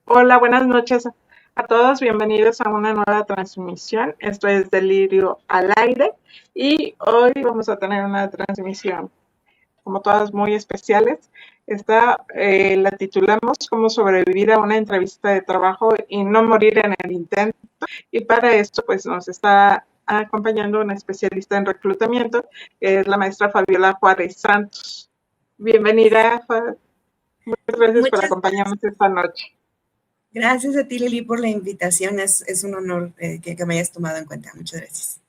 Hola, buenas noches a todos. Bienvenidos a una nueva transmisión. Esto es Delirio al aire y hoy vamos a tener una transmisión, como todas, muy especiales. Esta la titulamos Cómo sobrevivir a una entrevista de trabajo y no morir en el intento. Y para esto, pues nos está acompañando una especialista en reclutamiento, que es la maestra Fabiola Juárez Santos. Bienvenida, muchas gracias por Muchas acompañarnos esta noche. gracias a ti, Lili, por la invitación. Es un honor que me hayas tomado en cuenta. Muchas gracias.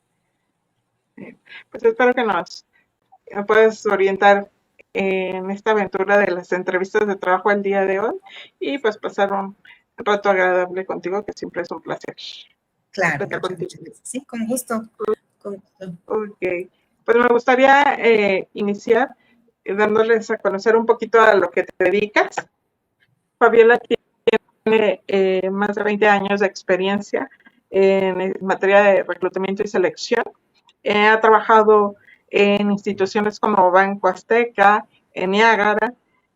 Pues espero que nos puedas orientar en esta aventura de las entrevistas de trabajo el día de hoy y pues pasar un rato agradable contigo, que siempre es un placer Claro, platicar contigo. muchas gracias. Sí, con gusto, con gusto. Ok, pues me gustaría iniciar dándoles a conocer un poquito a lo que te dedicas. Fabiola tiene más de 20 años de experiencia en materia de reclutamiento y selección. Ha trabajado en instituciones como Banco Azteca, en Niágara,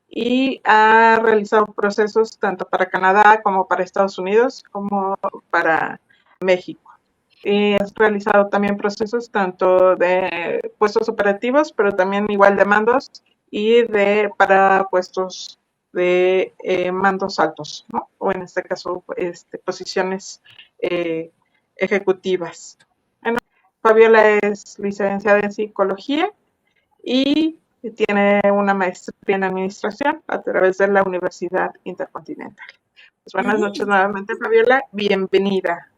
y ha realizado procesos tanto para Canadá como para Estados Unidos como para México. Has realizado también procesos tanto de puestos operativos, pero también igual de mandos y para puestos de mandos altos, ¿no? O en este caso, posiciones eh, ejecutivas. Bueno, Fabiola es licenciada en psicología y tiene una maestría en administración a través de la Universidad Intercontinental. Pues buenas noches nuevamente, Fabiola. Bienvenida.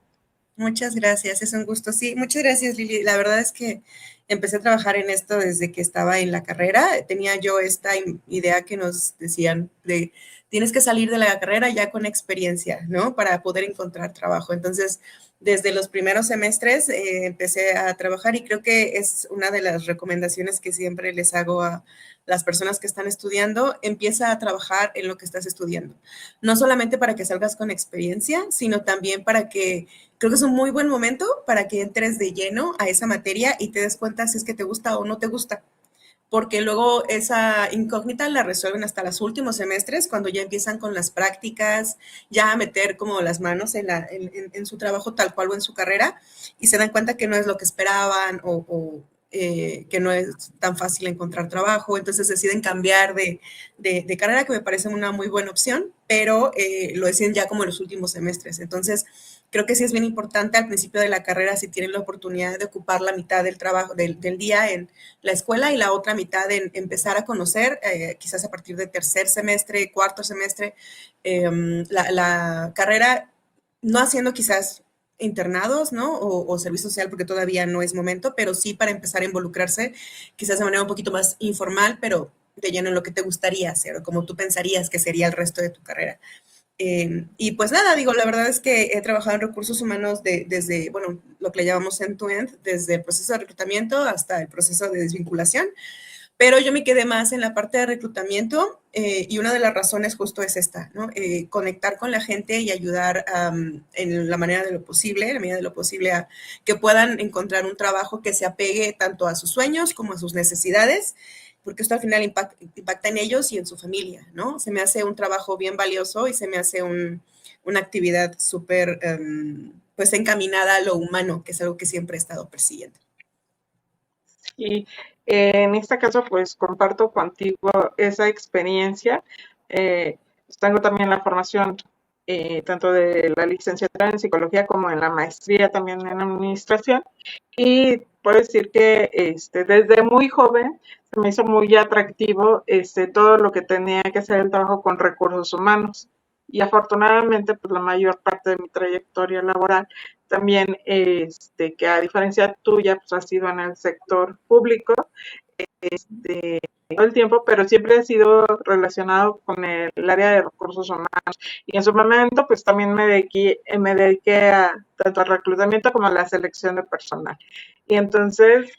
Muchas gracias, es un gusto. Sí, muchas gracias, Lili. La verdad es que empecé a trabajar en esto desde que estaba en la carrera. Tenía yo esta idea que nos decían de tienes que salir de la carrera ya con experiencia, ¿no? Para poder encontrar trabajo. Entonces, desde los primeros semestres empecé a trabajar y creo que es una de las recomendaciones que siempre les hago a las personas que están estudiando, empieza a trabajar en lo que estás estudiando. No solamente para que salgas con experiencia, sino también para que creo que es un muy buen momento para que entres de lleno a esa materia y te des cuenta si es que te gusta o no te gusta. Porque luego esa incógnita la resuelven hasta los últimos semestres, cuando ya empiezan con las prácticas, ya a meter como las manos en su trabajo tal cual o en su carrera, y se dan cuenta que no es lo que esperaban que no es tan fácil encontrar trabajo, entonces deciden cambiar de carrera, que me parece una muy buena opción, pero lo deciden ya como en los últimos semestres. Entonces, creo que sí es bien importante al principio de la carrera, si tienen la oportunidad de ocupar la mitad del trabajo, del día en la escuela y la otra mitad en empezar a conocer, quizás a partir de tercer semestre, cuarto semestre, la carrera, no haciendo quizás internados, ¿no? O servicio social, porque todavía no es momento, pero sí para empezar a involucrarse, quizás de manera un poquito más informal, pero de lleno en lo que te gustaría hacer o como tú pensarías que sería el resto de tu carrera. Y pues nada, digo, la verdad es que he trabajado en recursos humanos desde, bueno, lo que le llamamos end-to-end, desde el proceso de reclutamiento hasta el proceso de desvinculación, pero yo me quedé más en la parte de reclutamiento y una de las razones justo es esta, ¿no? Conectar con la gente y ayudar en la manera de lo posible, en la medida de lo posible, a que puedan encontrar un trabajo que se apegue tanto a sus sueños como a sus necesidades, porque esto al final impacta en ellos y en su familia, ¿no? Se me hace un trabajo bien valioso y se me hace una actividad súper, pues, encaminada a lo humano, que es algo que siempre he estado persiguiendo. Y en este caso, pues comparto contigo esa experiencia. Pues, tengo también la formación tanto de la licenciatura en psicología como en la maestría también en administración. Y puedo decir que desde muy joven se me hizo muy atractivo todo lo que tenía que hacer el trabajo con recursos humanos. Y afortunadamente, pues la mayor parte de mi trayectoria laboral también, que a diferencia tuya, pues ha sido en el sector público, todo el tiempo, pero siempre ha sido relacionado con el área de recursos humanos. Y en su momento, pues también me dediqué a tanto al reclutamiento como a la selección de personal. Y entonces,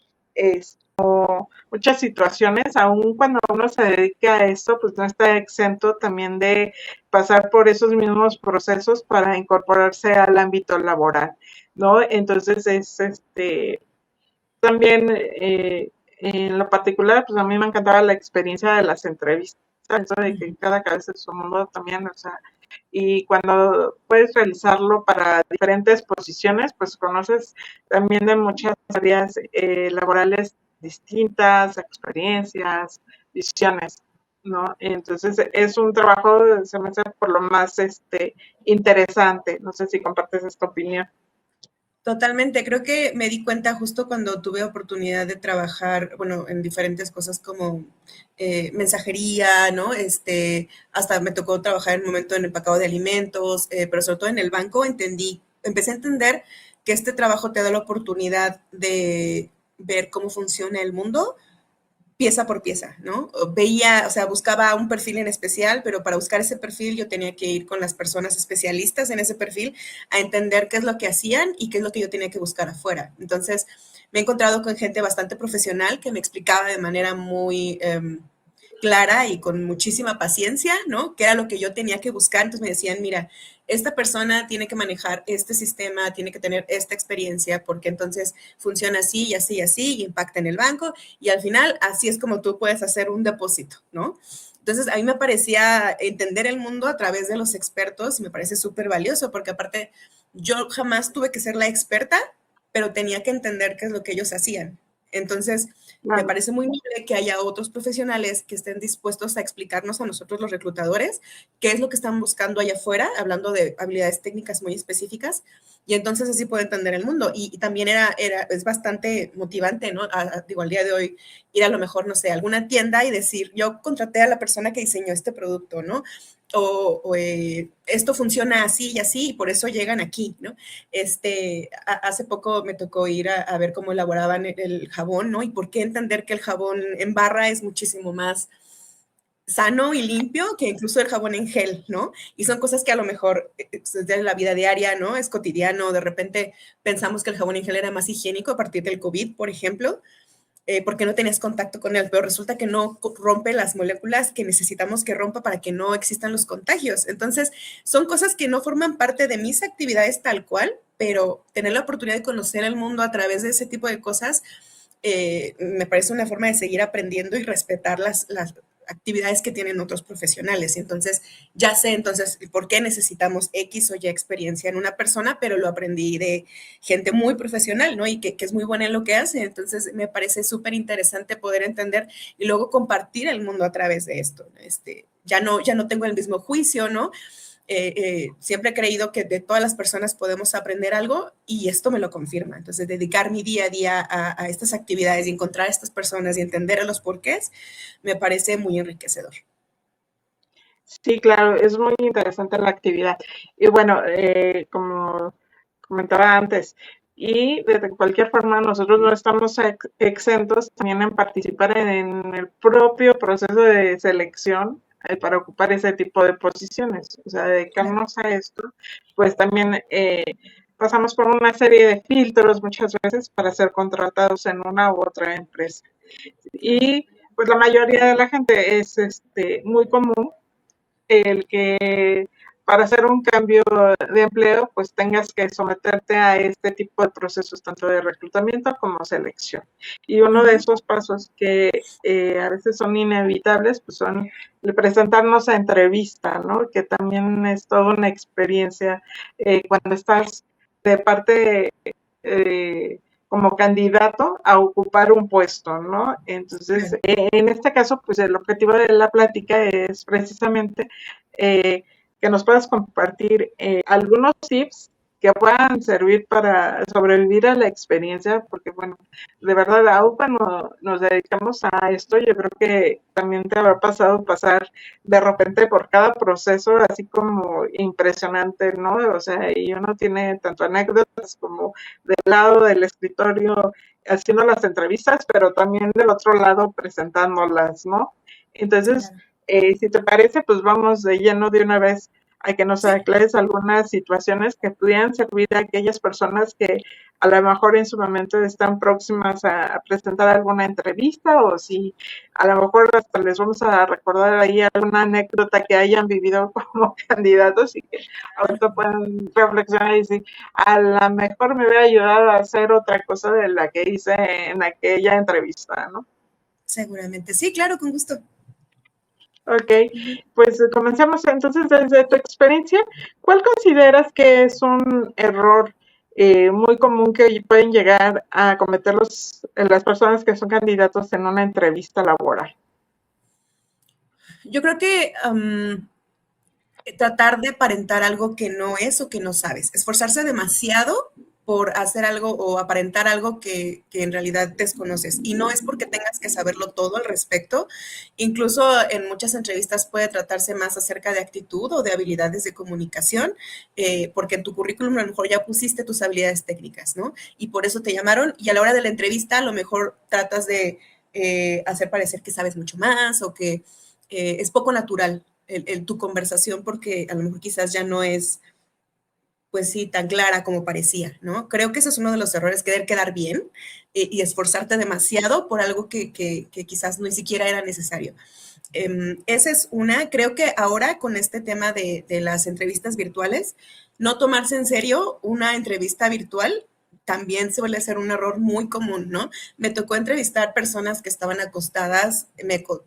muchas situaciones, aun cuando uno se dedica a esto, pues no está exento también de pasar por esos mismos procesos para incorporarse al ámbito laboral, ¿no? Entonces también en lo particular, pues a mí me encantaba la experiencia de las entrevistas, eso de que cada cabeza es un mundo también, o sea, y cuando puedes realizarlo para diferentes posiciones, pues conoces también de muchas áreas laborales distintas, experiencias, visiones, ¿no? Entonces es un trabajo, se me hace por lo más interesante. No sé si compartes esta opinión. Totalmente, creo que me di cuenta justo cuando tuve oportunidad de trabajar, bueno, en diferentes cosas como mensajería, ¿no? Hasta me tocó trabajar en un momento en el empacado de alimentos, pero sobre todo en el banco empecé a entender que este trabajo te da la oportunidad de ver cómo funciona el mundo pieza por pieza, ¿no? Veía, o sea, buscaba un perfil en especial, pero para buscar ese perfil yo tenía que ir con las personas especialistas en ese perfil a entender qué es lo que hacían y qué es lo que yo tenía que buscar afuera. Entonces, me he encontrado con gente bastante profesional que me explicaba de manera muy clara y con muchísima paciencia, ¿no? ¿Qué era lo que yo tenía que buscar? Entonces me decían, mira, esta persona tiene que manejar este sistema, tiene que tener esta experiencia, porque entonces funciona así y así y así, y impacta en el banco, y al final así es como tú puedes hacer un depósito, ¿no? Entonces, a mí me parecía entender el mundo a través de los expertos y me parece súper valioso, porque aparte, yo jamás tuve que ser la experta, pero tenía que entender qué es lo que ellos hacían. Entonces, me Claro. parece muy noble que haya otros profesionales que estén dispuestos a explicarnos a nosotros los reclutadores qué es lo que están buscando allá afuera, hablando de habilidades técnicas muy específicas, y entonces así puedo entender el mundo. Y también es bastante motivante, ¿no? Digo, al día de hoy, ir a lo mejor, no sé, a alguna tienda y decir, yo contraté a la persona que diseñó este producto, ¿no? Esto funciona así y así, y por eso llegan aquí, ¿no? Hace poco me tocó ir a ver cómo elaboraban el jabón, ¿no? Y por qué entender que el jabón en barra es muchísimo más sano y limpio que incluso el jabón en gel, ¿no? Y son cosas que a lo mejor de la vida diaria, ¿no? Es cotidiano, de repente pensamos que el jabón en gel era más higiénico a partir del COVID, por ejemplo, porque no tenías contacto con él, pero resulta que no rompe las moléculas que necesitamos que rompa para que no existan los contagios. Entonces, son cosas que no forman parte de mis actividades tal cual, pero tener la oportunidad de conocer el mundo a través de ese tipo de cosas me parece una forma de seguir aprendiendo y respetar las actividades que tienen otros profesionales. Entonces, ya sé entonces por qué necesitamos X o Y experiencia en una persona, pero lo aprendí de gente muy profesional, ¿no? Y que es muy buena en lo que hace. Entonces, me parece súper interesante poder entender y luego compartir el mundo a través de esto. Ya no tengo el mismo juicio, ¿no? Siempre he creído que de todas las personas podemos aprender algo y esto me lo confirma. Entonces, dedicar mi día a día a estas actividades y encontrar a estas personas y entender los porqués me parece muy enriquecedor. Sí, claro, es muy interesante la actividad. Y bueno, como comentaba antes, y de cualquier forma nosotros no estamos exentos también en participar en el propio proceso de selección para ocupar ese tipo de posiciones. O sea, Claro. dedicarnos a esto, pues también pasamos por una serie de filtros muchas veces para ser contratados en una u otra empresa. Claro. Y pues la mayoría de la gente es muy común el que para hacer un cambio de empleo, pues tengas que someterte a este tipo de procesos, tanto de reclutamiento como selección. Y uno de Uh-huh. esos pasos que a veces son inevitables, pues son el presentarnos a entrevista, ¿no? Que también es toda una experiencia cuando estás de parte como candidato a ocupar un puesto, ¿no? Entonces, Claro. en este caso, pues el objetivo de la plática es precisamente que nos puedas compartir algunos tips que puedan servir para sobrevivir a la experiencia, porque bueno, de verdad, aún cuando nos dedicamos a esto, yo creo que también te habrá pasado pasar de repente por cada proceso así como impresionante, ¿no? O sea, y uno tiene tanto anécdotas como del lado del escritorio haciendo las entrevistas, pero también del otro lado presentándolas, ¿no? Entonces, Claro. si te parece, pues vamos de lleno de una vez a que nos Sí. aclares algunas situaciones que pudieran servir a aquellas personas que a lo mejor en su momento están próximas a presentar alguna entrevista o si a lo mejor hasta les vamos a recordar ahí alguna anécdota que hayan vivido como candidatos y que ahorita pueden reflexionar y decir, a lo mejor me hubiera ayudado a hacer otra cosa de la que hice en aquella entrevista, ¿no? Seguramente. Sí, claro, con gusto. Ok, pues comencemos entonces desde tu experiencia. ¿Cuál consideras que es un error muy común que pueden llegar a cometer las personas que son candidatos en una entrevista laboral? Yo creo que tratar de aparentar algo que no es o que no sabes, esforzarse demasiado por hacer algo o aparentar algo que en realidad desconoces. Y no es porque tengas que saberlo todo al respecto. Incluso en muchas entrevistas puede tratarse más acerca de actitud o de habilidades de comunicación, porque en tu currículum a lo mejor ya pusiste tus habilidades técnicas, ¿no? Y por eso te llamaron y a la hora de la entrevista a lo mejor tratas de hacer parecer que sabes mucho más o que es poco natural tu conversación porque a lo mejor quizás ya no es, pues sí, tan clara como parecía, ¿no? Creo que eso es uno de los errores, querer quedar bien y esforzarte demasiado por algo que quizás ni siquiera era necesario. Esa es una. Creo que ahora con este tema de las entrevistas virtuales, no tomarse en serio una entrevista virtual también suele ser un error muy común, ¿no? Me tocó entrevistar personas que estaban acostadas,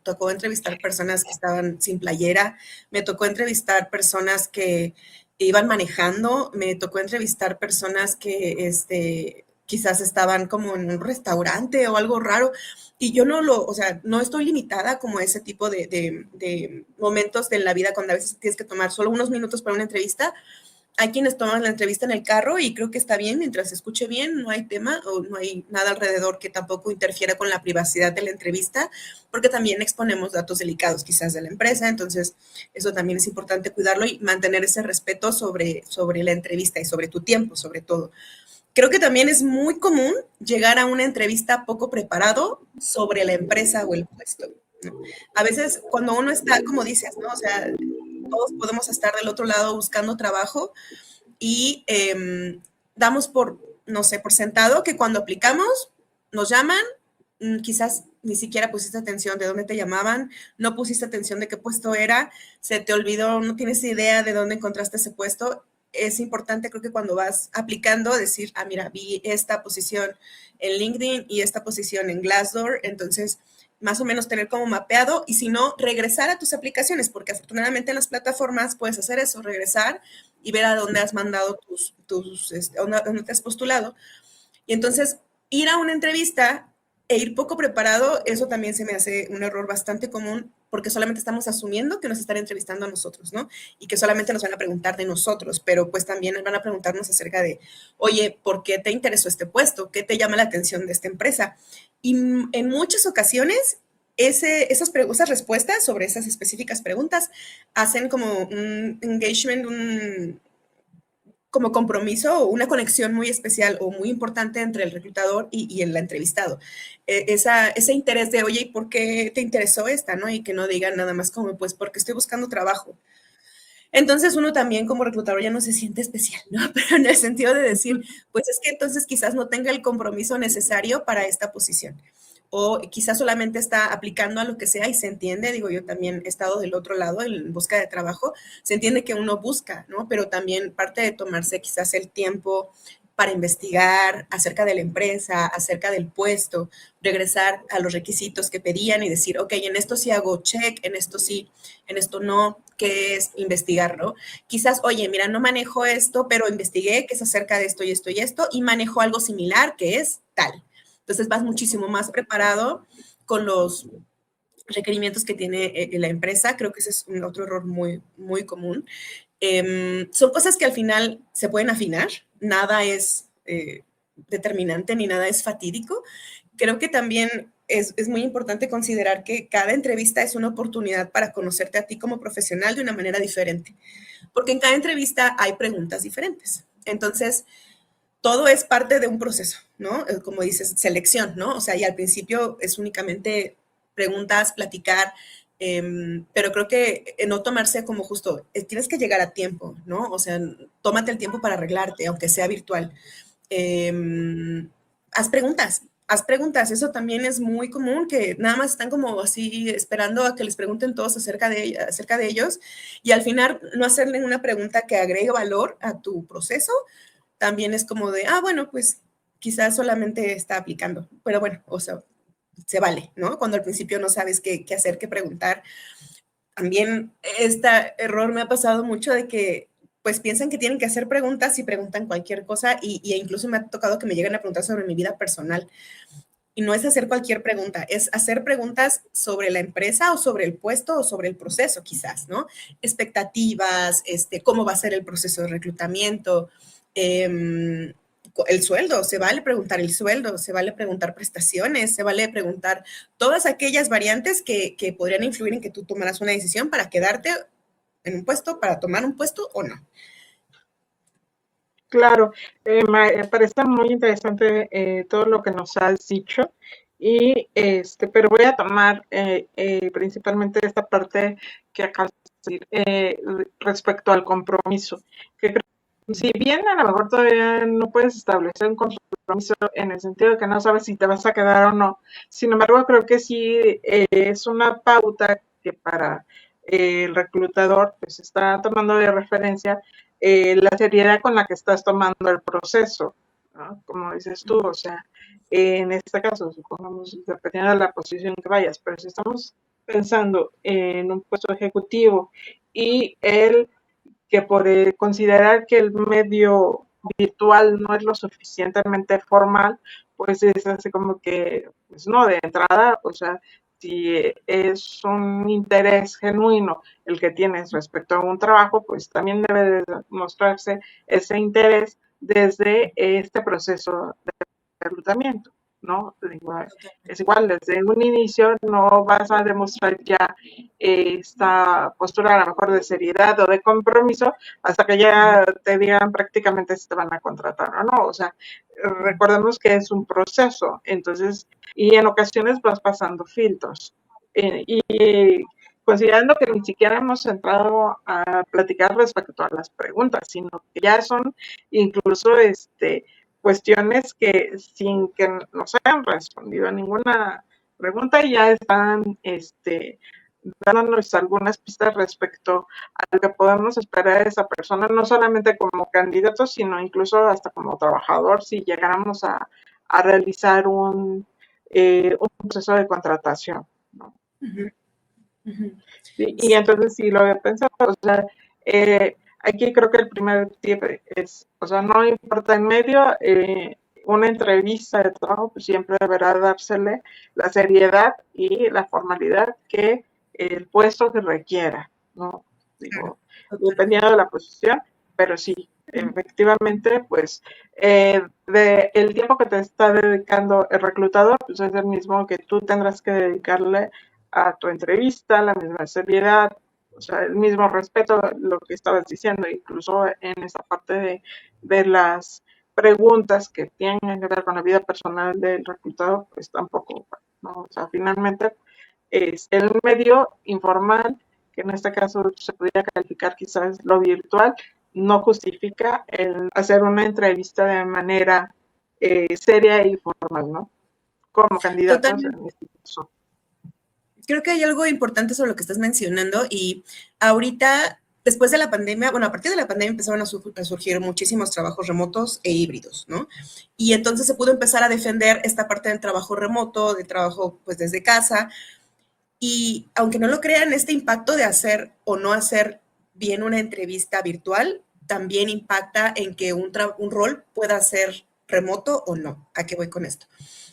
tocó entrevistar personas que estaban sin playera, me tocó entrevistar personas que iban manejando, me tocó entrevistar personas que quizás estaban como en un restaurante o algo raro. Y yo o sea, no estoy limitada como a ese tipo de momentos de la vida cuando a veces tienes que tomar solo unos minutos para una entrevista. Hay quienes toman la entrevista en el carro y creo que está bien, mientras se escuche bien, no hay tema o no hay nada alrededor que tampoco interfiera con la privacidad de la entrevista, porque también exponemos datos delicados quizás de la empresa, entonces eso también es importante cuidarlo y mantener ese respeto sobre la entrevista y sobre tu tiempo, sobre todo. Creo que también es muy común llegar a una entrevista poco preparado sobre la empresa o el puesto, ¿no? A veces cuando uno está, como dices, ¿no? O sea, todos podemos estar del otro lado buscando trabajo y damos por, no sé, por sentado que cuando aplicamos nos llaman, quizás ni siquiera pusiste atención de dónde te llamaban, no pusiste atención de qué puesto era, se te olvidó, no tienes idea de dónde encontraste ese puesto. Es importante, creo que cuando vas aplicando, decir, ah, mira, vi esta posición en LinkedIn y esta posición en Glassdoor, entonces más o menos tener como mapeado y si no, regresar a tus aplicaciones, porque afortunadamente en las plataformas puedes hacer eso, regresar y ver a dónde has mandado dónde te has postulado. Y entonces, ir a una entrevista e ir poco preparado, eso también se me hace un error bastante común porque solamente estamos asumiendo que nos están entrevistando a nosotros, ¿no? Y que solamente nos van a preguntar de nosotros, pero pues también van a preguntarnos acerca de, oye, ¿por qué te interesó este puesto? ¿Qué te llama la atención de esta empresa? Y en muchas ocasiones esas respuestas sobre esas específicas preguntas hacen como un engagement, como compromiso o una conexión muy especial o muy importante entre el reclutador y el entrevistado. Ese interés de, oye, ¿y por qué te interesó esta? ¿No? Y que no digan nada más como, pues porque estoy buscando trabajo. Entonces uno también como reclutador ya no se siente especial, ¿no? Pero en el sentido de decir, pues es que entonces quizás no tenga el compromiso necesario para esta posición. O quizás solamente está aplicando a lo que sea y se entiende, digo, yo también he estado del otro lado en busca de trabajo, se entiende que uno busca, ¿no? Pero también parte de tomarse quizás el tiempo para investigar acerca de la empresa, acerca del puesto, regresar a los requisitos que pedían y decir, ok, en esto sí hago check, en esto sí, en esto no, que es investigarlo. Quizás, oye, mira, no manejo esto, pero investigué que es acerca de esto y esto y esto, y manejo algo similar que es tal. Entonces vas muchísimo más preparado con los requerimientos que tiene la empresa. Creo que ese es un otro error muy, muy común. Son cosas que al final se pueden afinar, nada es determinante ni nada es fatídico. Creo que también es muy importante considerar que cada entrevista es una oportunidad para conocerte a ti como profesional de una manera diferente, porque en cada entrevista hay preguntas diferentes. Entonces, todo es parte de un proceso, ¿no? Como dices, selección, ¿no? O sea, y al principio es únicamente preguntas, platicar, pero creo que no tomarse como justo, tienes que llegar a tiempo, ¿no? O sea, tómate el tiempo para arreglarte, aunque sea virtual. Haz preguntas, eso también es muy común, que nada más están como así esperando a que les pregunten todos acerca de ellos y al final no hacerle una pregunta que agregue valor a tu proceso, también es como de, ah, bueno, pues quizás solamente está aplicando, pero bueno, o sea, se vale, ¿no? Cuando al principio no sabes qué hacer, qué preguntar. también este error me ha pasado mucho de que pues piensan que tienen que hacer preguntas y preguntan cualquier cosa y incluso me ha tocado que me lleguen a preguntar sobre mi vida personal. Y no es hacer cualquier pregunta, es hacer preguntas sobre la empresa o sobre el puesto o sobre el proceso quizás, ¿no? Expectativas, cómo va a ser el proceso de reclutamiento, el sueldo, se vale preguntar el sueldo, se vale preguntar prestaciones, se vale preguntar todas aquellas variantes que podrían influir en que tú tomaras una decisión para quedarte en un puesto, para tomar un puesto o no. Claro, me parece muy interesante todo lo que nos has dicho y pero voy a tomar principalmente esta parte que acabas de decir respecto al compromiso, que creo que si bien a lo mejor todavía no puedes establecer un compromiso en el sentido de que no sabes si te vas a quedar o no, sin embargo creo que sí es una pauta que para el reclutador pues está tomando de referencia la seriedad con la que estás tomando el proceso, ¿no? Como dices tú, o sea, en este caso, supongamos, dependiendo de la posición que vayas, pero si estamos pensando en un puesto ejecutivo y el que por considerar que el medio virtual no es lo suficientemente formal, pues es así como que, pues no, de entrada, o sea, si es un interés genuino el que tienes respecto a un trabajo, pues también debe de mostrarse ese interés desde este proceso de reclutamiento, ¿no? Es igual, desde un inicio no vas a demostrar ya esta postura a lo mejor de seriedad o de compromiso hasta que ya te digan prácticamente si te van a contratar o no. O sea, recordemos que es un proceso, entonces, y en ocasiones vas pasando filtros. Y considerando que ni siquiera hemos entrado a platicar respecto a las preguntas, sino que ya son incluso cuestiones que sin que nos hayan respondido a ninguna pregunta ya están dándonos algunas pistas respecto a lo que podemos esperar de esa persona, no solamente como candidato, sino incluso hasta como trabajador, si llegáramos a realizar un proceso de contratación, ¿no? Uh-huh. Uh-huh. Sí, y entonces sí lo había pensado, o sea, aquí creo que el primer tip es, o sea, no importa en medio, una entrevista de trabajo, pues siempre deberá dársele la seriedad y la formalidad que el puesto que requiera, ¿no? Claro, Digo, totalmente. dependiendo de la posición, pero sí, efectivamente, pues el tiempo que te está dedicando el reclutador, pues es el mismo que tú tendrás que dedicarle a tu entrevista, la misma seriedad, o sea, el mismo respeto, lo que estabas diciendo, incluso en esa parte de las preguntas que tienen que ver con la vida personal del reclutador, pues tampoco, ¿no? O sea, finalmente es el medio informal, que en este caso se podría calificar quizás lo virtual, no justifica el hacer una entrevista de manera seria y formal, ¿no? Como candidatos Totalmente. en este caso. Creo que hay algo importante sobre lo que estás mencionando y ahorita, después de la pandemia, bueno, a partir de la pandemia empezaron a surgir muchísimos trabajos remotos e híbridos, ¿no? Y entonces se pudo empezar a defender esta parte del trabajo remoto, de trabajo pues desde casa, y aunque no lo crean, este impacto de hacer o no hacer bien una entrevista virtual también impacta en que un rol pueda ser remoto o no. ¿A qué voy con esto?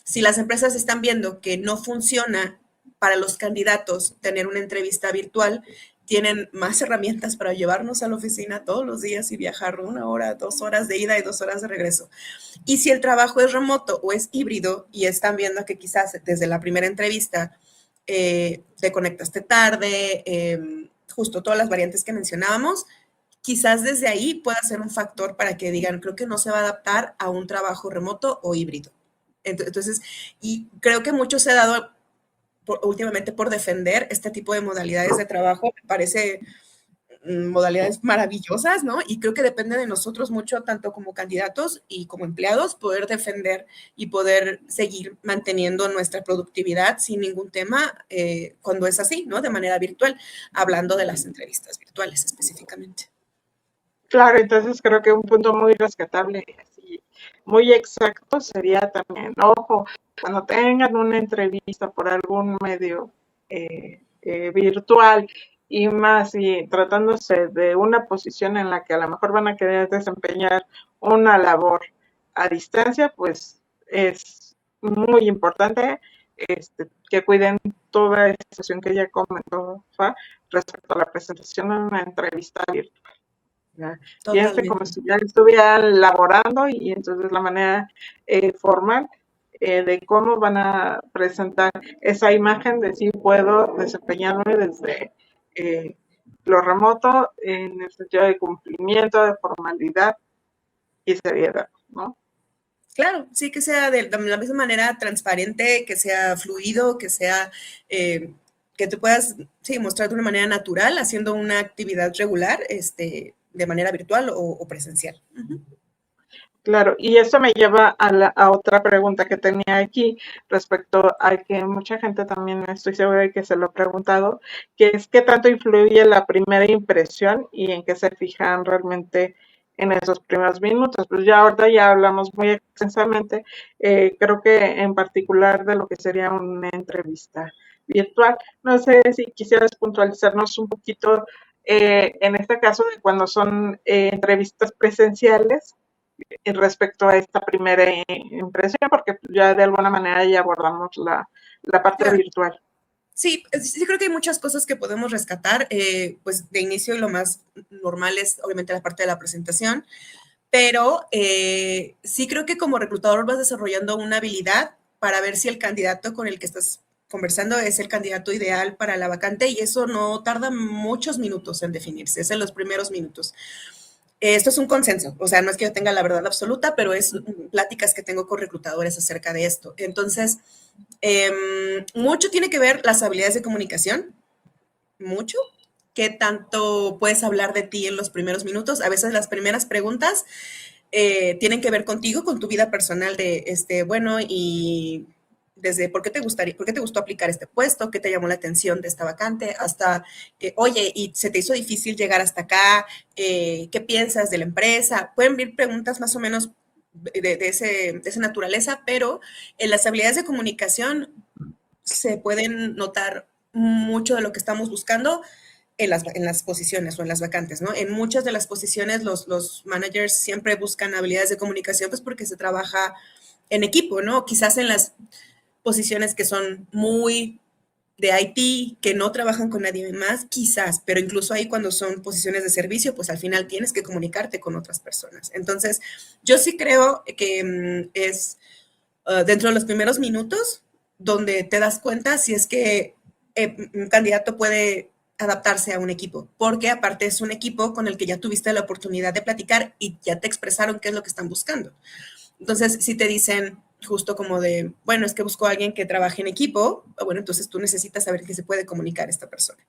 Si las empresas están viendo que no funciona para los candidatos tener una entrevista virtual, tienen más herramientas para llevarnos a la oficina todos los días y viajar 1 hora, 2 horas de ida y 2 horas de regreso. Y si el trabajo es remoto o es híbrido y están viendo que quizás desde la primera entrevista te conectaste tarde, justo todas las variantes que mencionábamos, quizás desde ahí pueda ser un factor para que digan, creo que no se va a adaptar a un trabajo remoto o híbrido. Entonces, y creo que mucho se ha dado últimamente por defender este tipo de modalidades de trabajo. Me parece modalidades maravillosas, ¿no? Y creo que depende de nosotros mucho, tanto como candidatos y como empleados, poder defender y poder seguir manteniendo nuestra productividad sin ningún tema cuando es así, ¿no? De manera virtual, hablando de las entrevistas virtuales específicamente. Claro, entonces creo que un punto muy rescatable y así, muy exacto sería también, ojo, cuando tengan una entrevista por algún medio virtual y más y tratándose de una posición en la que a lo mejor van a querer desempeñar una labor a distancia, pues es muy importante que cuiden toda esta situación que ya comentó Fa respecto a la presentación en una entrevista virtual. ¿Ya? Piensen como Totalmente. si ya estuvieran laborando y entonces la manera formal de cómo van a presentar esa imagen de si puedo desempeñarme desde lo remoto en el sentido de cumplimiento, de formalidad y seriedad, ¿no? Claro, sí, que sea de la misma manera transparente, que sea fluido, que sea, que tú puedas, sí, mostrar de una manera natural, haciendo una actividad regular, de manera virtual o presencial. Ujú. Claro, y eso me lleva a otra pregunta que tenía aquí respecto a que mucha gente también estoy segura de que se lo ha preguntado, que es qué tanto influye la primera impresión y en qué se fijan realmente en esos primeros minutos. Pues ya ahorita ya hablamos muy extensamente, creo que en particular de lo que sería una entrevista virtual. No sé si quisieras puntualizarnos un poquito en este caso de cuando son entrevistas presenciales respecto a esta primera impresión, porque ya de alguna manera ya abordamos la parte Claro. virtual. Sí, sí creo que hay muchas cosas que podemos rescatar. Pues de inicio lo más normal es obviamente la parte de la presentación, pero sí creo que como reclutador vas desarrollando una habilidad para ver si el candidato con el que estás conversando es el candidato ideal para la vacante y eso no tarda muchos minutos en definirse, es en los primeros minutos. Esto es un consenso, o sea, no es que yo tenga la verdad absoluta, pero es pláticas que tengo con reclutadores acerca de esto. Entonces, mucho tiene que ver las habilidades de comunicación, mucho. ¿Qué tanto puedes hablar de ti en los primeros minutos? A veces las primeras preguntas tienen que ver contigo, con tu vida personal de, bueno, y desde por qué te gustó aplicar este puesto, qué te llamó la atención de esta vacante, hasta, oye, y se te hizo difícil llegar hasta acá, qué piensas de la empresa. Pueden venir preguntas más o menos de esa naturaleza, pero en las habilidades de comunicación se pueden notar mucho de lo que estamos buscando en las posiciones o en las vacantes, ¿no? En muchas de las posiciones los managers siempre buscan habilidades de comunicación, pues porque se trabaja en equipo, ¿no? Quizás en las posiciones que son muy de IT, que no trabajan con nadie más, quizás, pero incluso ahí cuando son posiciones de servicio, pues al final tienes que comunicarte con otras personas. Entonces, yo sí creo que es dentro de los primeros minutos donde te das cuenta si es que un candidato puede adaptarse a un equipo, porque aparte es un equipo con el que ya tuviste la oportunidad de platicar y ya te expresaron qué es lo que están buscando. Entonces, si te dicen justo como de, bueno, es que busco a alguien que trabaje en equipo, bueno, entonces tú necesitas saber qué se puede comunicar esta persona.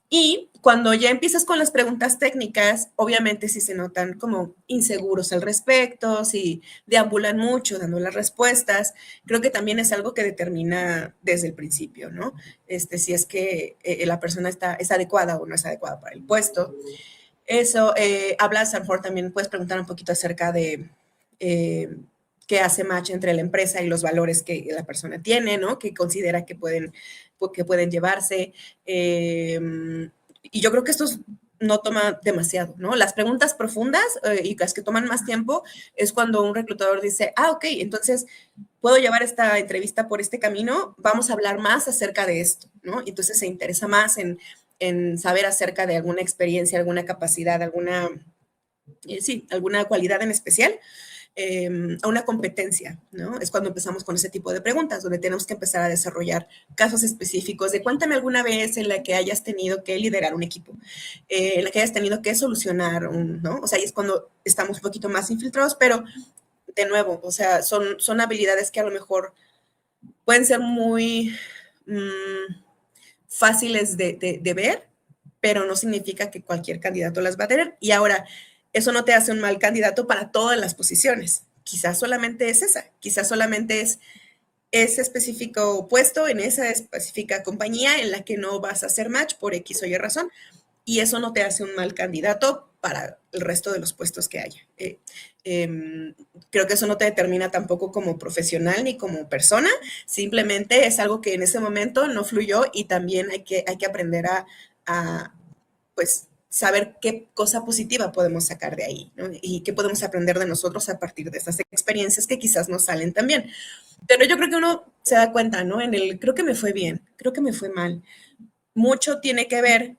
Y cuando ya empiezas con las preguntas técnicas, obviamente si se notan como inseguros al respecto, si deambulan mucho dando las respuestas, creo que también es algo que determina desde el principio, ¿no? Si es que la persona es adecuada o no es adecuada para el puesto. Eso, hablas, a lo mejor también puedes preguntar un poquito acerca de qué hace match entre la empresa y los valores que la persona tiene, ¿no? Que considera que pueden llevarse. Y yo creo que esto no toma demasiado, ¿no? Las preguntas profundas y las que toman más tiempo es cuando un reclutador dice, ah, ok, entonces puedo llevar esta entrevista por este camino, vamos a hablar más acerca de esto, ¿no? Y entonces se interesa más en saber acerca de alguna experiencia, alguna capacidad, sí, alguna cualidad en especial, a una competencia, ¿no? Es cuando empezamos con ese tipo de preguntas, donde tenemos que empezar a desarrollar casos específicos de cuéntame alguna vez en la que hayas tenido que liderar un equipo, en la que hayas tenido que solucionar ¿no? O sea, ahí es cuando estamos un poquito más infiltrados, pero de nuevo, o sea, son habilidades que a lo mejor pueden ser muy fáciles de ver, pero no significa que cualquier candidato las va a tener. Y ahora, eso no te hace un mal candidato para todas las posiciones. Quizás solamente es esa, quizás solamente es ese específico puesto en esa específica compañía en la que no vas a hacer match por X o Y razón. Y eso no te hace un mal candidato para el resto de los puestos que haya. Creo que eso no te determina tampoco como profesional ni como persona, simplemente es algo que en ese momento no fluyó y también hay que aprender a pues saber qué cosa positiva podemos sacar de ahí, ¿no? Y qué podemos aprender de nosotros a partir de esas experiencias que quizás nos salen también. Pero yo creo que uno se da cuenta, ¿no? Creo que me fue bien, creo que me fue mal. Mucho tiene que ver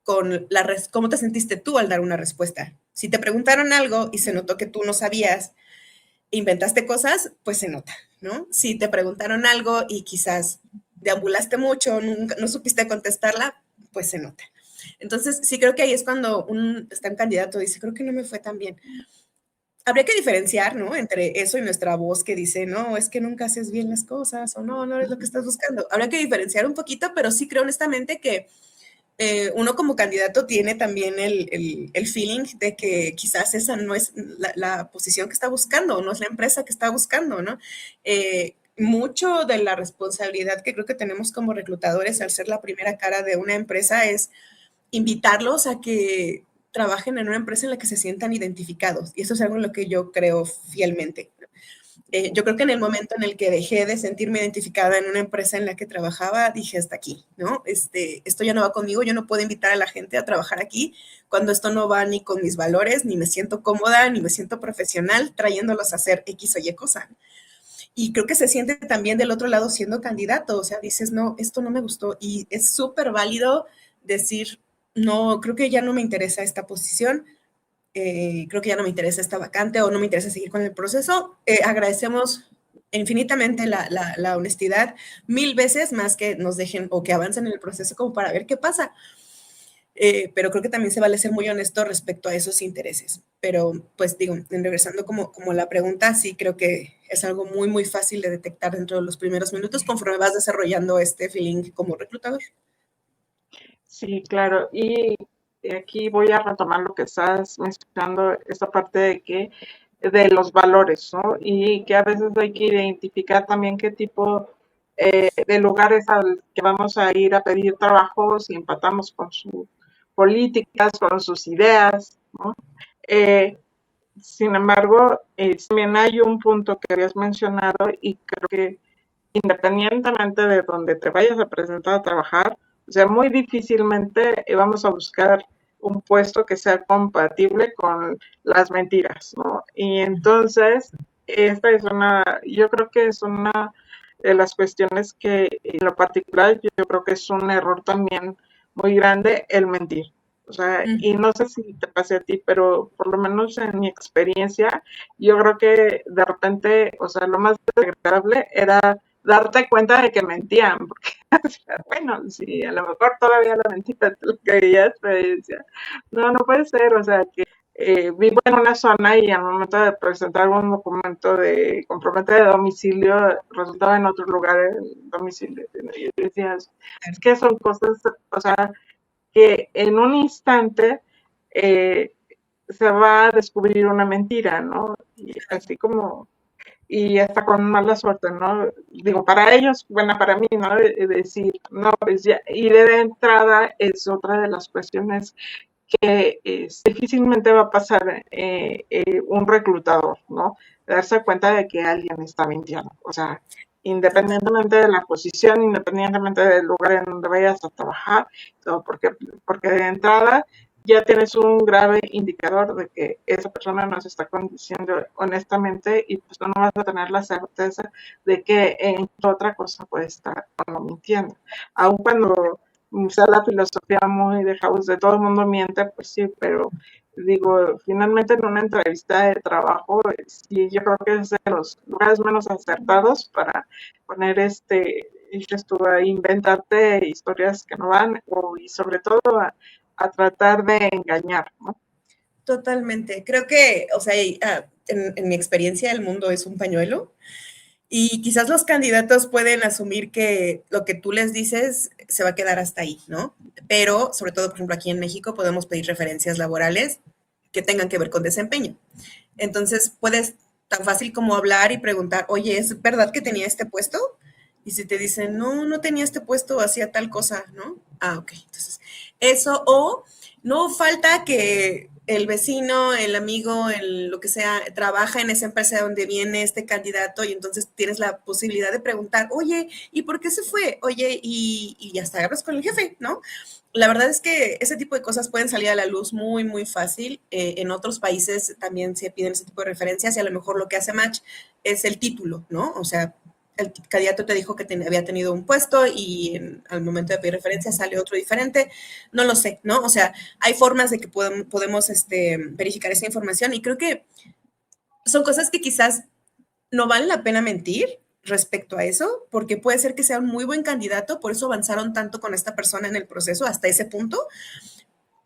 con cómo te sentiste tú al dar una respuesta. Si te preguntaron algo y se notó que tú no sabías, inventaste cosas, pues se nota, ¿no? Si te preguntaron algo y quizás deambulaste mucho, nunca, no supiste contestarla, pues se nota. Entonces, sí creo que ahí es cuando está un candidato y dice, creo que no me fue tan bien. Habría que diferenciar, ¿no? Entre eso y nuestra voz que dice, no, es que nunca haces bien las cosas o no, no es lo que estás buscando. Habría que diferenciar un poquito, pero sí creo honestamente que uno como candidato tiene también el feeling de que quizás esa no es la posición que está buscando, no es la empresa que está buscando, ¿no? Mucho de la responsabilidad que creo que tenemos como reclutadores al ser la primera cara de una empresa es invitarlos a que trabajen en una empresa en la que se sientan identificados. Y eso es algo en lo que yo creo fielmente. Yo creo que en el momento en el que dejé de sentirme identificada en una empresa en la que trabajaba, dije hasta aquí, ¿no? Esto ya no va conmigo, yo no puedo invitar a la gente a trabajar aquí cuando esto no va ni con mis valores, ni me siento cómoda, ni me siento profesional trayéndolos a hacer X o Y cosa. Y creo que se siente también del otro lado siendo candidato, o sea, dices, no, esto no me gustó y es súper válido decir, no, creo que ya no me interesa esta posición, creo que ya no me interesa esta vacante o no me interesa seguir con el proceso. Agradecemos infinitamente la honestidad, 1000 veces más que nos dejen o que avancen en el proceso como para ver qué pasa. Pero creo que también se vale ser muy honesto respecto a esos intereses. Pero, pues digo, regresando como la pregunta, sí creo que es algo muy, muy fácil de detectar dentro de los primeros minutos conforme vas desarrollando este feeling como reclutador. Sí, claro. Y aquí voy a retomar lo que estás mencionando, esta parte de los valores, ¿no? Y que a veces hay que identificar también qué tipo de lugares al que vamos a ir a pedir trabajo, si empatamos con sus políticas, con sus ideas, ¿no? Eh, Sin embargo, también hay un punto que habías mencionado y creo que independientemente de donde te vayas a presentar a trabajar, o sea, muy difícilmente vamos a buscar un puesto que sea compatible con las mentiras, ¿no? Y entonces, esta es yo creo que es una de las cuestiones que en lo particular yo creo que es un error también muy grande el mentir. O sea, y no sé si te pase a ti, pero por lo menos en mi experiencia, yo creo que de repente, o sea, lo más desagradable era darte cuenta de que mentían, porque, o sea, bueno, sí, a lo mejor todavía la mentira te lo creías, pero yo decía, no, no puede ser, o sea, que vivo en una zona y al momento de presentar un documento de comprobante de domicilio resultaba en otro lugar el domicilio. Y decías, es que son cosas, o sea, que en un instante eh, se va a descubrir una mentira, ¿no? Y así como y hasta con mala suerte, ¿no? Digo, para ellos, bueno, para mí, ¿no? Decir, no, pues ya, y de entrada es otra de las cuestiones que difícilmente va a pasar un reclutador, ¿no? Darse cuenta de que alguien está mintiendo, o sea, independientemente de la posición, independientemente del lugar en donde vayas a trabajar, porque de entrada ya tienes un grave indicador de que esa persona no se está conduciendo honestamente y pues no vas a tener la certeza de que en otra cosa puede estar mintiendo. Aun cuando sea la filosofía muy de House de todo el mundo miente, pues sí, pero digo, finalmente en una entrevista de trabajo, sí, yo creo que es de los lugares menos acertados para poner dices tú, a inventarte historias que no van y sobre todo a tratar de engañar, ¿no? Totalmente. Creo que, o sea, en mi experiencia el mundo es un pañuelo y quizás los candidatos pueden asumir que lo que tú les dices se va a quedar hasta ahí, ¿no? Pero, sobre todo, por ejemplo, aquí en México podemos pedir referencias laborales que tengan que ver con desempeño. Entonces, puedes tan fácil como hablar y preguntar, oye, ¿es verdad que tenía este puesto? Y si te dicen, no, no tenía este puesto, hacía tal cosa, ¿no? Ah, ok. Entonces, eso o no falta que el vecino, el amigo, lo que sea, trabaja en esa empresa de donde viene este candidato y entonces tienes la posibilidad de preguntar, oye, ¿y por qué se fue? Oye, y hasta hablas con el jefe, ¿no? La verdad es que ese tipo de cosas pueden salir a la luz muy, muy fácil. En otros países también se piden ese tipo de referencias y a lo mejor lo que hace match es el título, ¿no? O sea, el candidato te dijo que había tenido un puesto y al momento de pedir referencia sale otro diferente. No lo sé, ¿no? O sea, hay formas de que podemos verificar esa información y creo que son cosas que quizás no vale la pena mentir respecto a eso, porque puede ser que sea un muy buen candidato, por eso avanzaron tanto con esta persona en el proceso hasta ese punto,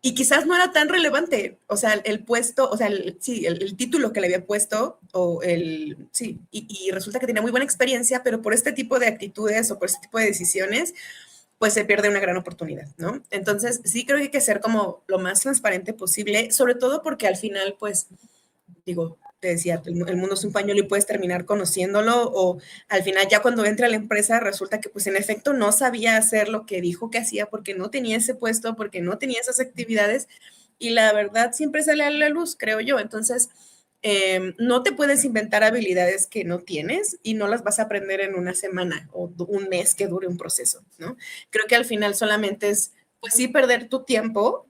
y quizás no era tan relevante, o sea, el puesto, o sea, sí, el título que le había puesto, sí, y resulta que tenía muy buena experiencia, pero por este tipo de actitudes o por este tipo de decisiones, pues se pierde una gran oportunidad, ¿no? Entonces, sí creo que hay que ser como lo más transparente posible, sobre todo porque al final, pues, digo, te decía, el mundo es un pañuelo y puedes terminar conociéndolo o al final ya cuando entra a la empresa resulta que pues en efecto no sabía hacer lo que dijo que hacía porque no tenía ese puesto, porque no tenía esas actividades y la verdad siempre sale a la luz, creo yo. Entonces, no te puedes inventar habilidades que no tienes y no las vas a aprender en una semana o un mes que dure un proceso, ¿no? Creo que al final solamente es, pues sí, perder tu tiempo,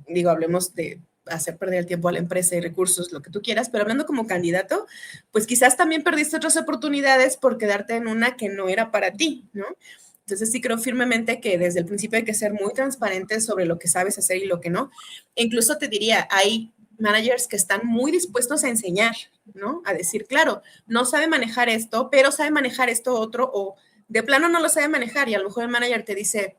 digo, hablemos de hacer perder el tiempo a la empresa y recursos, lo que tú quieras, pero hablando como candidato, pues quizás también perdiste otras oportunidades por quedarte en una que no era para ti, ¿no? Entonces sí creo firmemente que desde el principio hay que ser muy transparentes sobre lo que sabes hacer y lo que no. E incluso te diría, hay managers que están muy dispuestos a enseñar, ¿no? A decir, claro, no sabe manejar esto, pero sabe manejar esto otro, o de plano no lo sabe manejar y a lo mejor el manager te dice,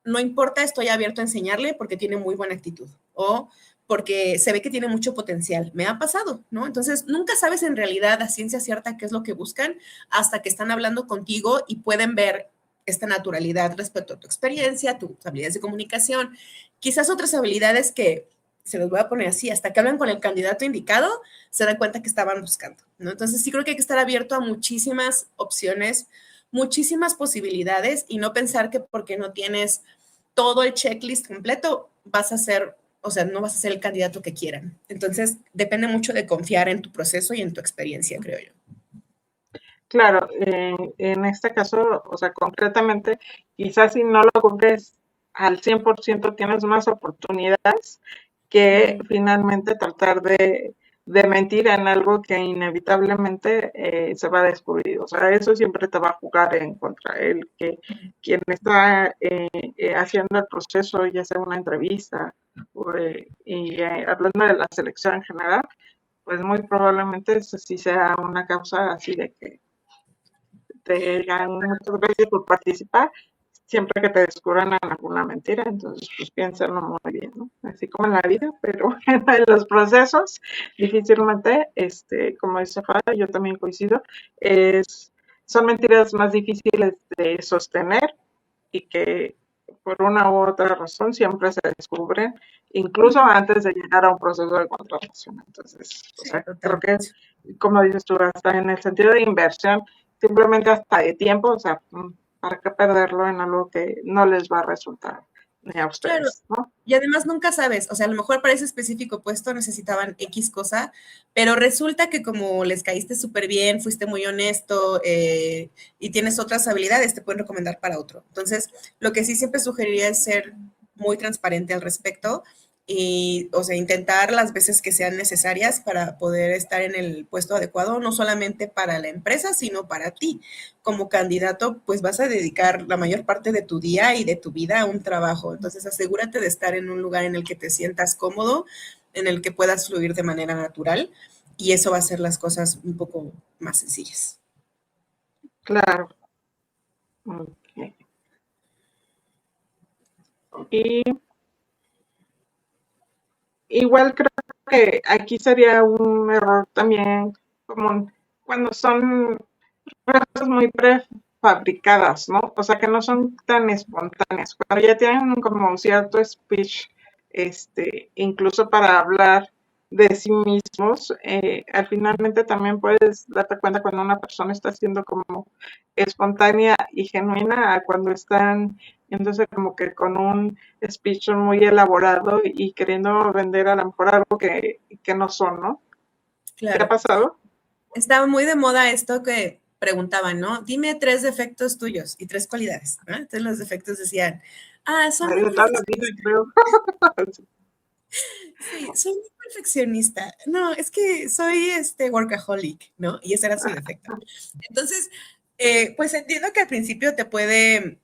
no importa, estoy abierto a enseñarle porque tiene muy buena actitud o porque se ve que tiene mucho potencial. Me ha pasado, ¿no? Entonces, nunca sabes en realidad a ciencia cierta qué es lo que buscan hasta que están hablando contigo y pueden ver esta naturalidad respecto a tu experiencia, tus habilidades de comunicación, quizás otras habilidades que se los voy a poner así, hasta que hablan con el candidato indicado, se dan cuenta que estaban buscando, ¿no? Entonces sí creo que hay que estar abierto a muchísimas opciones, muchísimas posibilidades y no pensar que porque no tienes todo el checklist completo, vas a ser, o sea, no vas a ser el candidato que quieran. Entonces, depende mucho de confiar en tu proceso y en tu experiencia, creo yo. Claro, en este caso, o sea, concretamente, quizás si no lo cumples al 100% tienes más oportunidades que finalmente tratar de mentir en algo que inevitablemente se va a descubrir. O sea, eso siempre te va a jugar en contra. El que quien está haciendo el proceso, ya sea una entrevista, y hablando de la selección en general, pues muy probablemente eso sí sea una causa así de que te ganan muchas veces por participar, siempre que te descubran en alguna mentira, entonces pues piénsenlo muy bien, ¿no? Así como en la vida, pero en los procesos difícilmente, como dice Fara, yo también coincido, son mentiras más difíciles de sostener y que por una u otra razón siempre se descubren, incluso antes de llegar a un proceso de contratación. Entonces, o Sí, sea, creo que, totalmente. como dices tú, hasta en el sentido de inversión, simplemente hasta de tiempo, o sea, ¿para qué perderlo en algo que no les va a resultar ni a Claro, ustedes, ¿no? y además nunca sabes, o sea, a lo mejor para ese específico puesto necesitaban X cosa, pero resulta que como les caíste súper bien, fuiste muy honesto y tienes otras habilidades, te pueden recomendar para otro. Entonces, lo que sí siempre sugeriría es ser muy transparente al respecto y, o sea, intentar las veces que sean necesarias para poder estar en el puesto adecuado, no solamente para la empresa, sino para ti. Como candidato, pues vas a dedicar la mayor parte de tu día y de tu vida a un trabajo. Entonces, asegúrate de estar en un lugar en el que te sientas cómodo, en el que puedas fluir de manera natural y eso va a hacer las cosas un poco más sencillas. Claro. Okay. Y igual creo que aquí sería un error también común cuando son cosas muy prefabricadas, ¿no? O sea, que no son tan espontáneas. Cuando ya tienen como un cierto speech, incluso para hablar de sí mismos, al finalmente también puedes darte cuenta cuando una persona está siendo como espontánea y genuina a cuando están entonces como que con un speech muy elaborado y queriendo vender a lo mejor algo que no son, ¿no? ¿Te ha Claro. pasado? Estaba muy de moda esto que preguntaban, ¿no? Dime 3 defectos tuyos y 3 cualidades, ¿no? Entonces los defectos decían, soy Ay, muy de toda la vida, perfeccionista. creo. Sí, soy muy perfeccionista. No, es que soy workaholic, ¿no? Y ese era su defecto. Entonces, pues entiendo que al principio te puede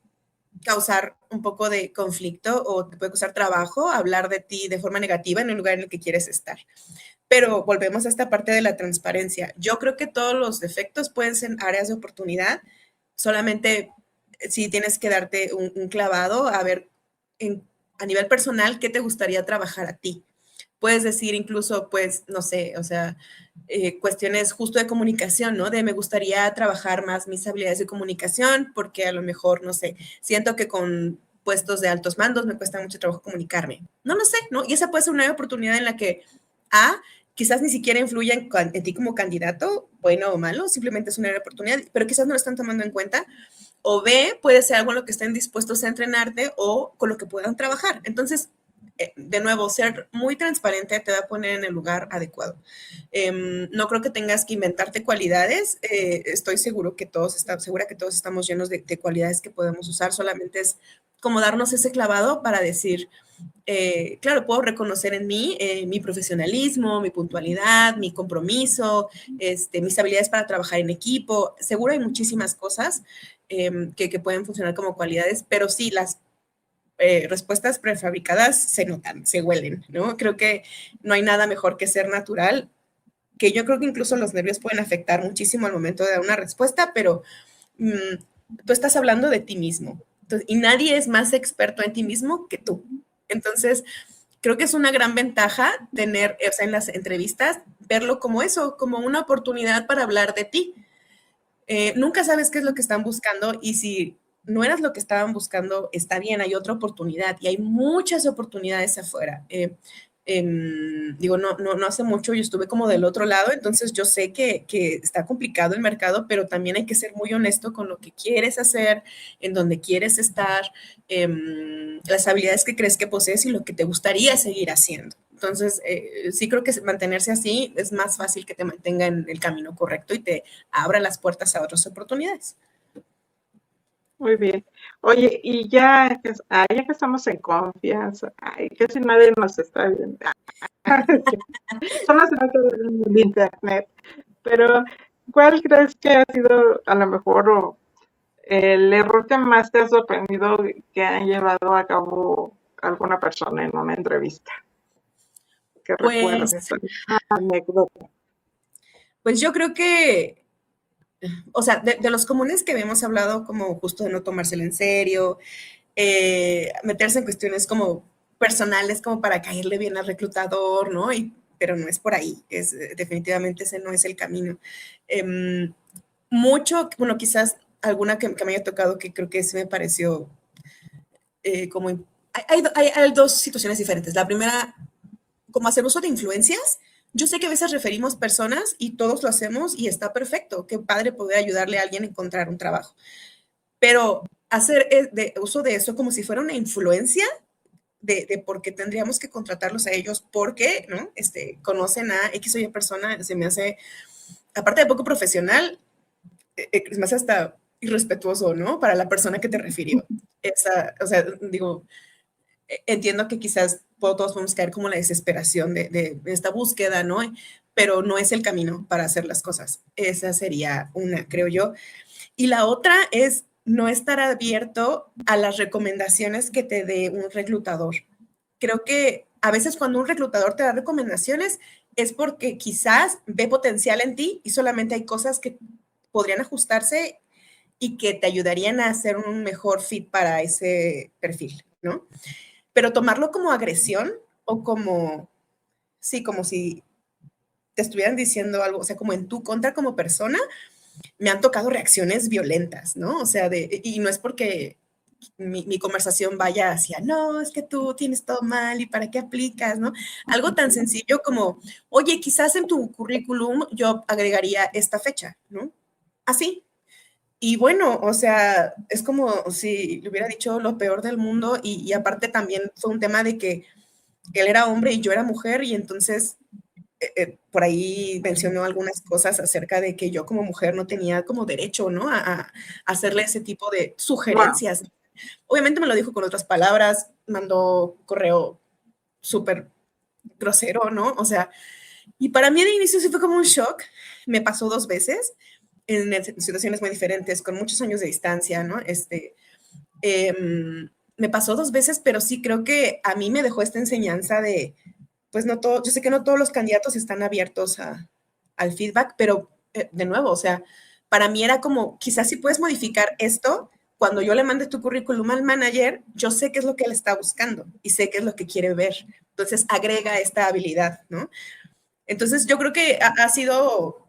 causar un poco de conflicto o te puede costar trabajo hablar de ti de forma negativa en un lugar en el que quieres estar. Pero volvemos a esta parte de la transparencia. Yo creo que todos los defectos pueden ser áreas de oportunidad, solamente si tienes que darte un clavado a ver a nivel personal qué te gustaría trabajar a ti. Puedes decir incluso, pues, no sé, o sea, cuestiones justo de comunicación, ¿no? De me gustaría trabajar más mis habilidades de comunicación porque a lo mejor, no sé, siento que con puestos de altos mandos me cuesta mucho trabajo comunicarme. No lo sé, ¿no? Y esa puede ser una oportunidad en la que, A, quizás ni siquiera influya en ti como candidato, bueno o malo, simplemente es una oportunidad, pero quizás no lo están tomando en cuenta. O B, puede ser algo en lo que estén dispuestos a entrenarte o con lo que puedan trabajar. Entonces, de nuevo, ser muy transparente te va a poner en el lugar adecuado. No creo que tengas que inventarte cualidades. Estoy segura que todos estamos llenos de cualidades que podemos usar. Solamente es como darnos ese clavado para decir, claro, puedo reconocer en mí mi profesionalismo, mi puntualidad, mi compromiso, mis habilidades para trabajar en equipo. Seguro hay muchísimas cosas que pueden funcionar como cualidades, pero sí, las respuestas prefabricadas se notan, se huelen, ¿no? Creo que no hay nada mejor que ser natural, que yo creo que incluso los nervios pueden afectar muchísimo al momento de dar una respuesta, pero tú estás hablando de ti mismo. Entonces, y nadie es más experto en ti mismo que tú. Entonces, creo que es una gran ventaja tener, o sea, en las entrevistas, verlo como eso, como una oportunidad para hablar de ti. Nunca sabes qué es lo que están buscando y si no eras lo que estaban buscando, está bien, hay otra oportunidad y hay muchas oportunidades afuera. Digo, no hace mucho yo estuve como del otro lado, entonces yo sé que está complicado el mercado, pero también hay que ser muy honesto con lo que quieres hacer, en donde quieres estar, las habilidades que crees que posees y lo que te gustaría seguir haciendo. Entonces, sí creo que mantenerse así es más fácil que te mantenga en el camino correcto y te abra las puertas a otras oportunidades. Muy bien. Oye, y ya que estamos en confianza, ay, casi nadie nos está viendo. Solo se nota en el internet. Pero, ¿cuál crees que ha sido a lo mejor el error que más te ha sorprendido que ha llevado a cabo alguna persona en una entrevista? Que recuerdes Pues, alguna anécdota. pues yo creo que, o sea, de los comunes que habíamos hablado, como justo de no tomárselo en serio, meterse en cuestiones como personales, como para caerle bien al reclutador, ¿no? Pero no es por ahí, definitivamente ese no es el camino. Eh, bueno, quizás alguna que me haya tocado que creo que sí me pareció como... Hay dos situaciones diferentes. La primera, como hacer uso de influencias. Yo sé que a veces referimos personas y todos lo hacemos y está perfecto. Qué padre poder ayudarle a alguien a encontrar un trabajo. Pero hacer uso de eso como si fuera una influencia de por qué tendríamos que contratarlos a ellos porque, ¿no? Conocen a X o Y persona, se me hace, aparte de poco profesional, es más hasta irrespetuoso, ¿no? Para la persona que te refirió. O sea, digo, entiendo que quizás todos podemos caer como la desesperación de esta búsqueda, ¿no? Pero no es el camino para hacer las cosas. Esa sería una, creo yo. Y la otra es no estar abierto a las recomendaciones que te dé un reclutador. Creo que a veces cuando un reclutador te da recomendaciones es porque quizás ve potencial en ti y solamente hay cosas que podrían ajustarse y que te ayudarían a hacer un mejor fit para ese perfil, ¿no? Pero tomarlo como agresión o como, sí, como si te estuvieran diciendo algo, o sea, como en tu contra como persona, me han tocado reacciones violentas, ¿no? O sea, y no es porque mi conversación vaya hacia, no, es que tú tienes todo mal y para qué aplicas, ¿no? Algo tan sencillo como, oye, quizás en tu currículum yo agregaría esta fecha, ¿no? Así. Y bueno, o sea, es como si le hubiera dicho lo peor del mundo y aparte también fue un tema de que él era hombre y yo era mujer y entonces por ahí mencionó algunas cosas acerca de que yo como mujer no tenía como derecho, ¿no? A hacerle ese tipo de Wow. sugerencias. Obviamente me lo dijo con otras palabras, mandó correo súper grosero, ¿no? O sea, y para mí de inicio sí fue como un shock. Me pasó 2 veces en situaciones muy diferentes, con muchos años de distancia, ¿no? Me pasó 2 veces, pero sí creo que a mí me dejó esta enseñanza de, pues no todo, yo sé que no todos los candidatos están abiertos al feedback, pero de nuevo, o sea, para mí era como, quizás si puedes modificar esto, cuando yo le mande tu currículum al manager, yo sé qué es lo que él está buscando y sé qué es lo que quiere ver. Entonces, agrega esta habilidad, ¿no? Entonces, yo creo que ha sido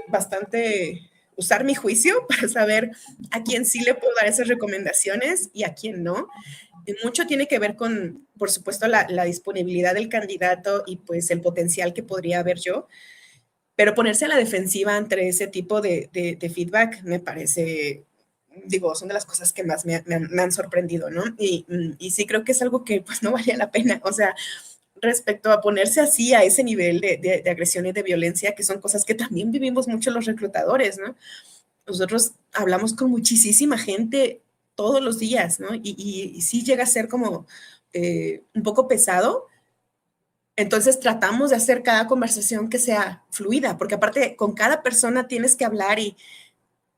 bastante usar mi juicio para saber a quién sí le puedo dar esas recomendaciones y a quién no. Y mucho tiene que ver con, por supuesto, la disponibilidad del candidato y pues el potencial que podría haber yo, pero ponerse a la defensiva ante ese tipo de feedback me parece, digo, son de las cosas que más me han sorprendido, ¿no? Y sí creo que es algo que pues no valía la pena, o sea, respecto a ponerse así a ese nivel de agresión y de violencia, que son cosas que también vivimos mucho los reclutadores, ¿no? Nosotros hablamos con muchísima gente todos los días, ¿no? Y sí llega a ser como un poco pesado. Entonces tratamos de hacer cada conversación que sea fluida, porque aparte con cada persona tienes que hablar y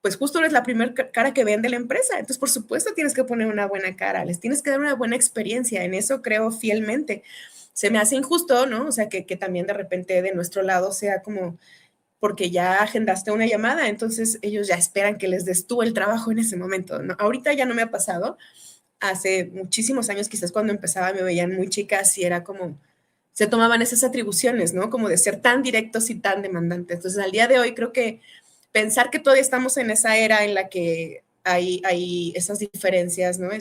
pues justo eres la primera cara que ven de la empresa. Entonces, por supuesto, tienes que poner una buena cara, les tienes que dar una buena experiencia. En eso creo fielmente. Se me hace injusto, ¿no? O sea, que también de repente de nuestro lado sea como porque ya agendaste una llamada, entonces ellos ya esperan que les des tú el trabajo en ese momento, ¿no? Ahorita ya no me ha pasado. Hace muchísimos años, quizás cuando empezaba, me veían muy chicas y era como, se tomaban esas atribuciones, ¿no? Como de ser tan directos y tan demandantes. Entonces, al día de hoy, creo que pensar que todavía estamos en esa era en la que hay esas diferencias, ¿no?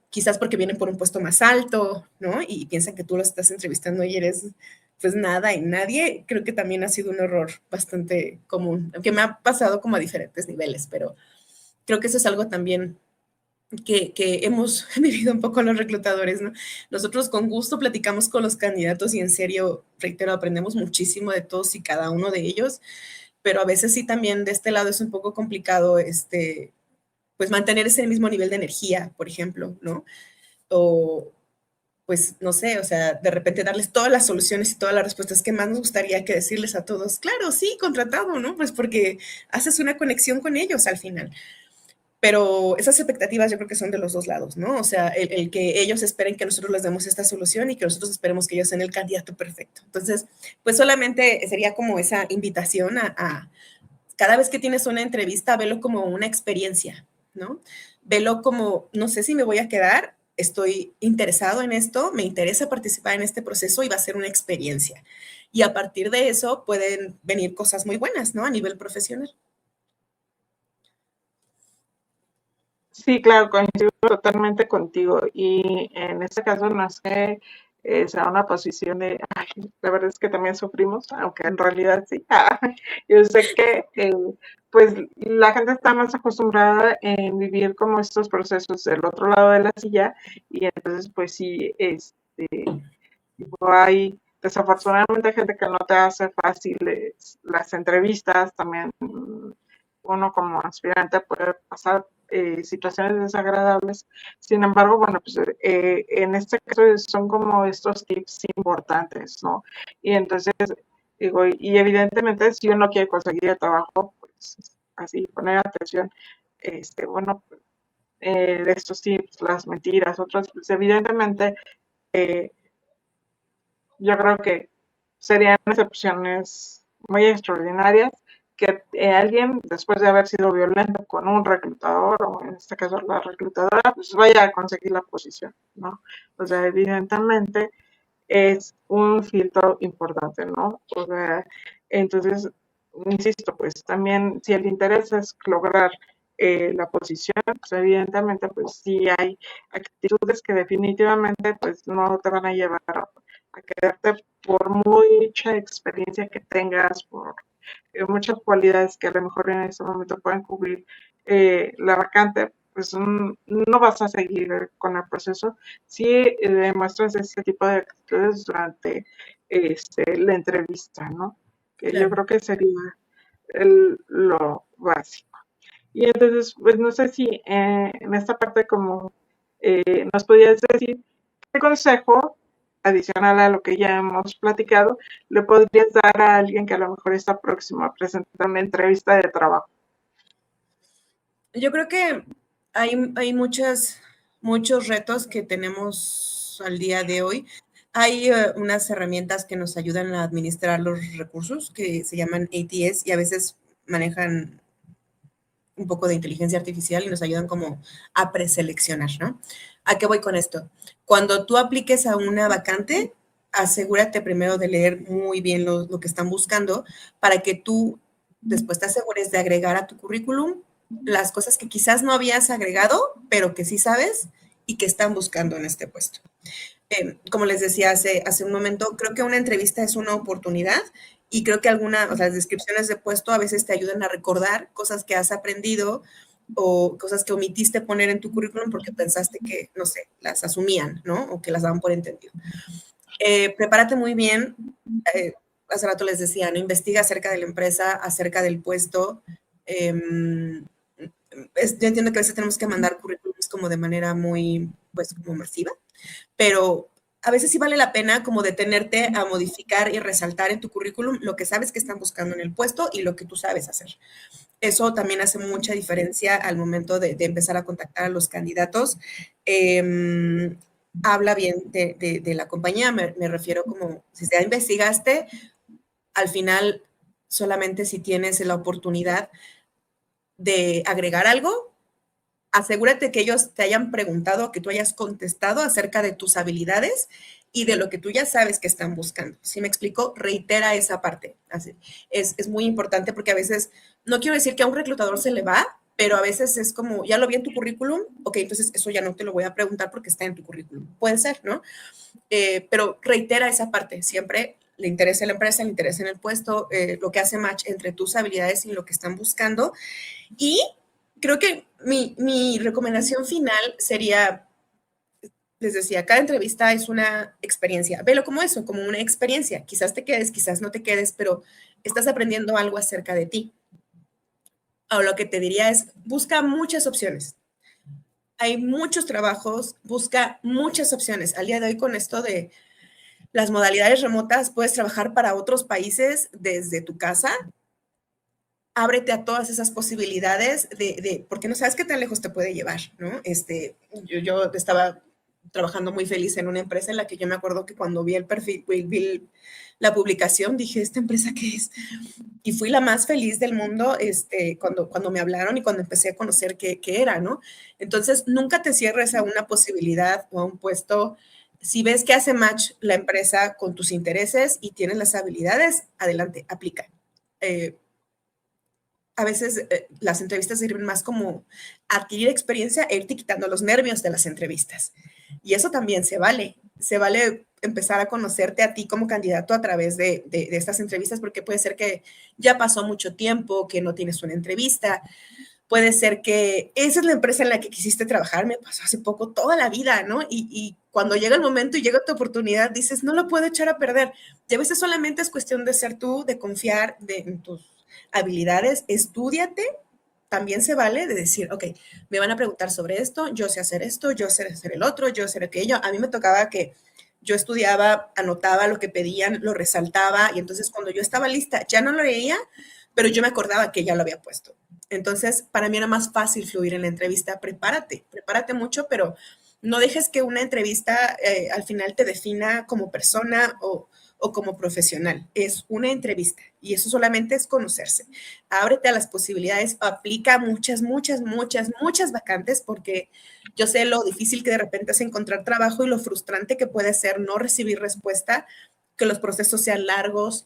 Quizás porque vienen por un puesto más alto, ¿no? Y piensan que tú los estás entrevistando y eres pues nada y nadie, creo que también ha sido un error bastante común, aunque me ha pasado como a diferentes niveles, pero creo que eso es algo también que hemos vivido un poco los reclutadores, ¿no? Nosotros con gusto platicamos con los candidatos y en serio, reitero, aprendemos muchísimo de todos y cada uno de ellos, pero a veces sí también de este lado es un poco complicado, pues mantener ese mismo nivel de energía, por ejemplo, ¿no? O pues no sé, o sea, de repente darles todas las soluciones y todas las respuestas que más nos gustaría que decirles a todos, claro, sí, contratado, ¿no? Pues porque haces una conexión con ellos al final. Pero esas expectativas yo creo que son de los dos lados, ¿no? O sea, el que ellos esperen que nosotros les demos esta solución y que nosotros esperemos que ellos sean el candidato perfecto. Entonces, pues solamente sería como esa invitación cada vez que tienes una entrevista, velo como una experiencia, ¿no? Velo como, no sé si me voy a quedar, estoy interesado en esto, me interesa participar en este proceso y va a ser una experiencia. Y a partir de eso pueden venir cosas muy buenas, ¿no? A nivel profesional. Sí, claro, coincido totalmente contigo. Y en este caso no es que sea una posición de, ay, la verdad es que también sufrimos, aunque en realidad sí. Yo sé que pues la gente está más acostumbrada en vivir como estos procesos del otro lado de la silla y entonces pues sí, hay desafortunadamente gente que no te hace fáciles las entrevistas, también uno como aspirante puede pasar situaciones desagradables. Sin embargo, bueno, pues en este caso son como estos tips importantes, ¿no? Y entonces, digo, y evidentemente si uno quiere conseguir el trabajo, pues así, poner atención, bueno, de estos tips, las mentiras, otros, pues evidentemente eh, yo creo que serían excepciones muy extraordinarias que alguien, después de haber sido violento con un reclutador, o en este caso la reclutadora, pues vaya a conseguir la posición, ¿no? O sea, evidentemente es un filtro importante, ¿no? O sea, entonces, insisto, pues también si el interés es lograr la posición, pues evidentemente pues sí hay actitudes que definitivamente pues no te van a llevar a quedarte por mucha experiencia que tengas, por muchas cualidades que a lo mejor en ese momento pueden cubrir la vacante, pues no vas a seguir con el proceso si demuestras ese tipo de actitudes durante la entrevista, ¿no? Que yo Claro. creo que sería lo básico. Y entonces, pues no sé si en esta parte como nos podías decir qué consejo adicional a lo que ya hemos platicado le podrías dar a alguien que a lo mejor está próximo a presentar una entrevista de trabajo. Yo creo que hay muchos retos que tenemos al día de hoy. Hay unas herramientas que nos ayudan a administrar los recursos que se llaman ATS y a veces manejan un poco de inteligencia artificial y nos ayudan como a preseleccionar, ¿no? ¿A qué voy con esto? Cuando tú apliques a una vacante, asegúrate primero de leer muy bien lo que están buscando para que tú después te asegures de agregar a tu currículum las cosas que quizás no habías agregado, pero que sí sabes y que están buscando en este puesto. Como les decía hace un momento, creo que una entrevista es una oportunidad y creo que o sea, las descripciones de puesto a veces te ayudan a recordar cosas que has aprendido o cosas que omitiste poner en tu currículum porque pensaste que, no sé, las asumían, ¿no? O que las daban por entendido. Prepárate muy bien. Hace rato les decía, ¿no? Investiga acerca de la empresa, acerca del puesto. Yo entiendo que a veces tenemos que mandar currículums como de manera muy, pues, como masiva, pero a veces sí vale la pena como detenerte a modificar y resaltar en tu currículum lo que sabes que están buscando en el puesto y lo que tú sabes hacer. Eso también hace mucha diferencia al momento de empezar a contactar a los candidatos. Habla bien de la compañía, me refiero como si ya investigaste, al final solamente si tienes la oportunidad de agregar algo, asegúrate que ellos te hayan preguntado, que tú hayas contestado acerca de tus habilidades y de lo que tú ya sabes que están buscando. ¿Sí me explico? Reitera esa parte. Así, es muy importante porque a veces, no quiero decir que a un reclutador se le va, pero a veces es como, ya lo vi en tu currículum, ok, entonces eso ya no te lo voy a preguntar porque está en tu currículum. Puede ser, ¿no? Pero reitera esa parte, siempre le interesa la empresa, le interesa en el puesto, lo que hace match entre tus habilidades y lo que están buscando. Y creo que mi recomendación final sería, les decía, cada entrevista es una experiencia. Velo como eso, como una experiencia. Quizás te quedes, quizás no te quedes, pero estás aprendiendo algo acerca de ti. O lo que te diría es, busca muchas opciones. Hay muchos trabajos, busca muchas opciones. Al día de hoy con esto de las modalidades remotas, puedes trabajar para otros países desde tu casa. Ábrete a todas esas posibilidades porque no sabes qué tan lejos te puede llevar, ¿no? Yo estaba trabajando muy feliz en una empresa en la que yo me acuerdo que cuando vi el perfil, vi la publicación, dije, ¿esta empresa qué es? Y fui la más feliz del mundo cuando me hablaron y cuando empecé a conocer qué era, ¿no? Entonces, nunca te cierres a una posibilidad o a un puesto. Si ves que hace match la empresa con tus intereses y tienes las habilidades, adelante, aplica. A veces las entrevistas sirven más como adquirir experiencia e irte quitando los nervios de las entrevistas. Y eso también se vale. Se vale empezar a conocerte a ti como candidato a través de estas entrevistas, porque puede ser que ya pasó mucho tiempo, que no tienes una entrevista. Puede ser que esa es la empresa en la que quisiste trabajar, me pasó hace poco, toda la vida, ¿no? Y cuando llega el momento y llega tu oportunidad, dices, no lo puedo echar a perder. Y a veces solamente es cuestión de ser tú, de confiar en tus habilidades, estúdiate, también se vale de decir, ok, me van a preguntar sobre esto, yo sé hacer esto, yo sé hacer el otro, yo sé aquello. A mí me tocaba que yo estudiaba, anotaba lo que pedían, lo resaltaba y entonces cuando yo estaba lista, ya no lo leía, pero yo me acordaba que ya lo había puesto. Entonces, para mí era más fácil fluir en la entrevista. Prepárate mucho, pero no dejes que una entrevista al final te defina como persona o como profesional. Es una entrevista y eso solamente es conocerse. Ábrete a las posibilidades, aplica muchas vacantes porque yo sé lo difícil que de repente es encontrar trabajo y lo frustrante que puede ser no recibir respuesta, que los procesos sean largos,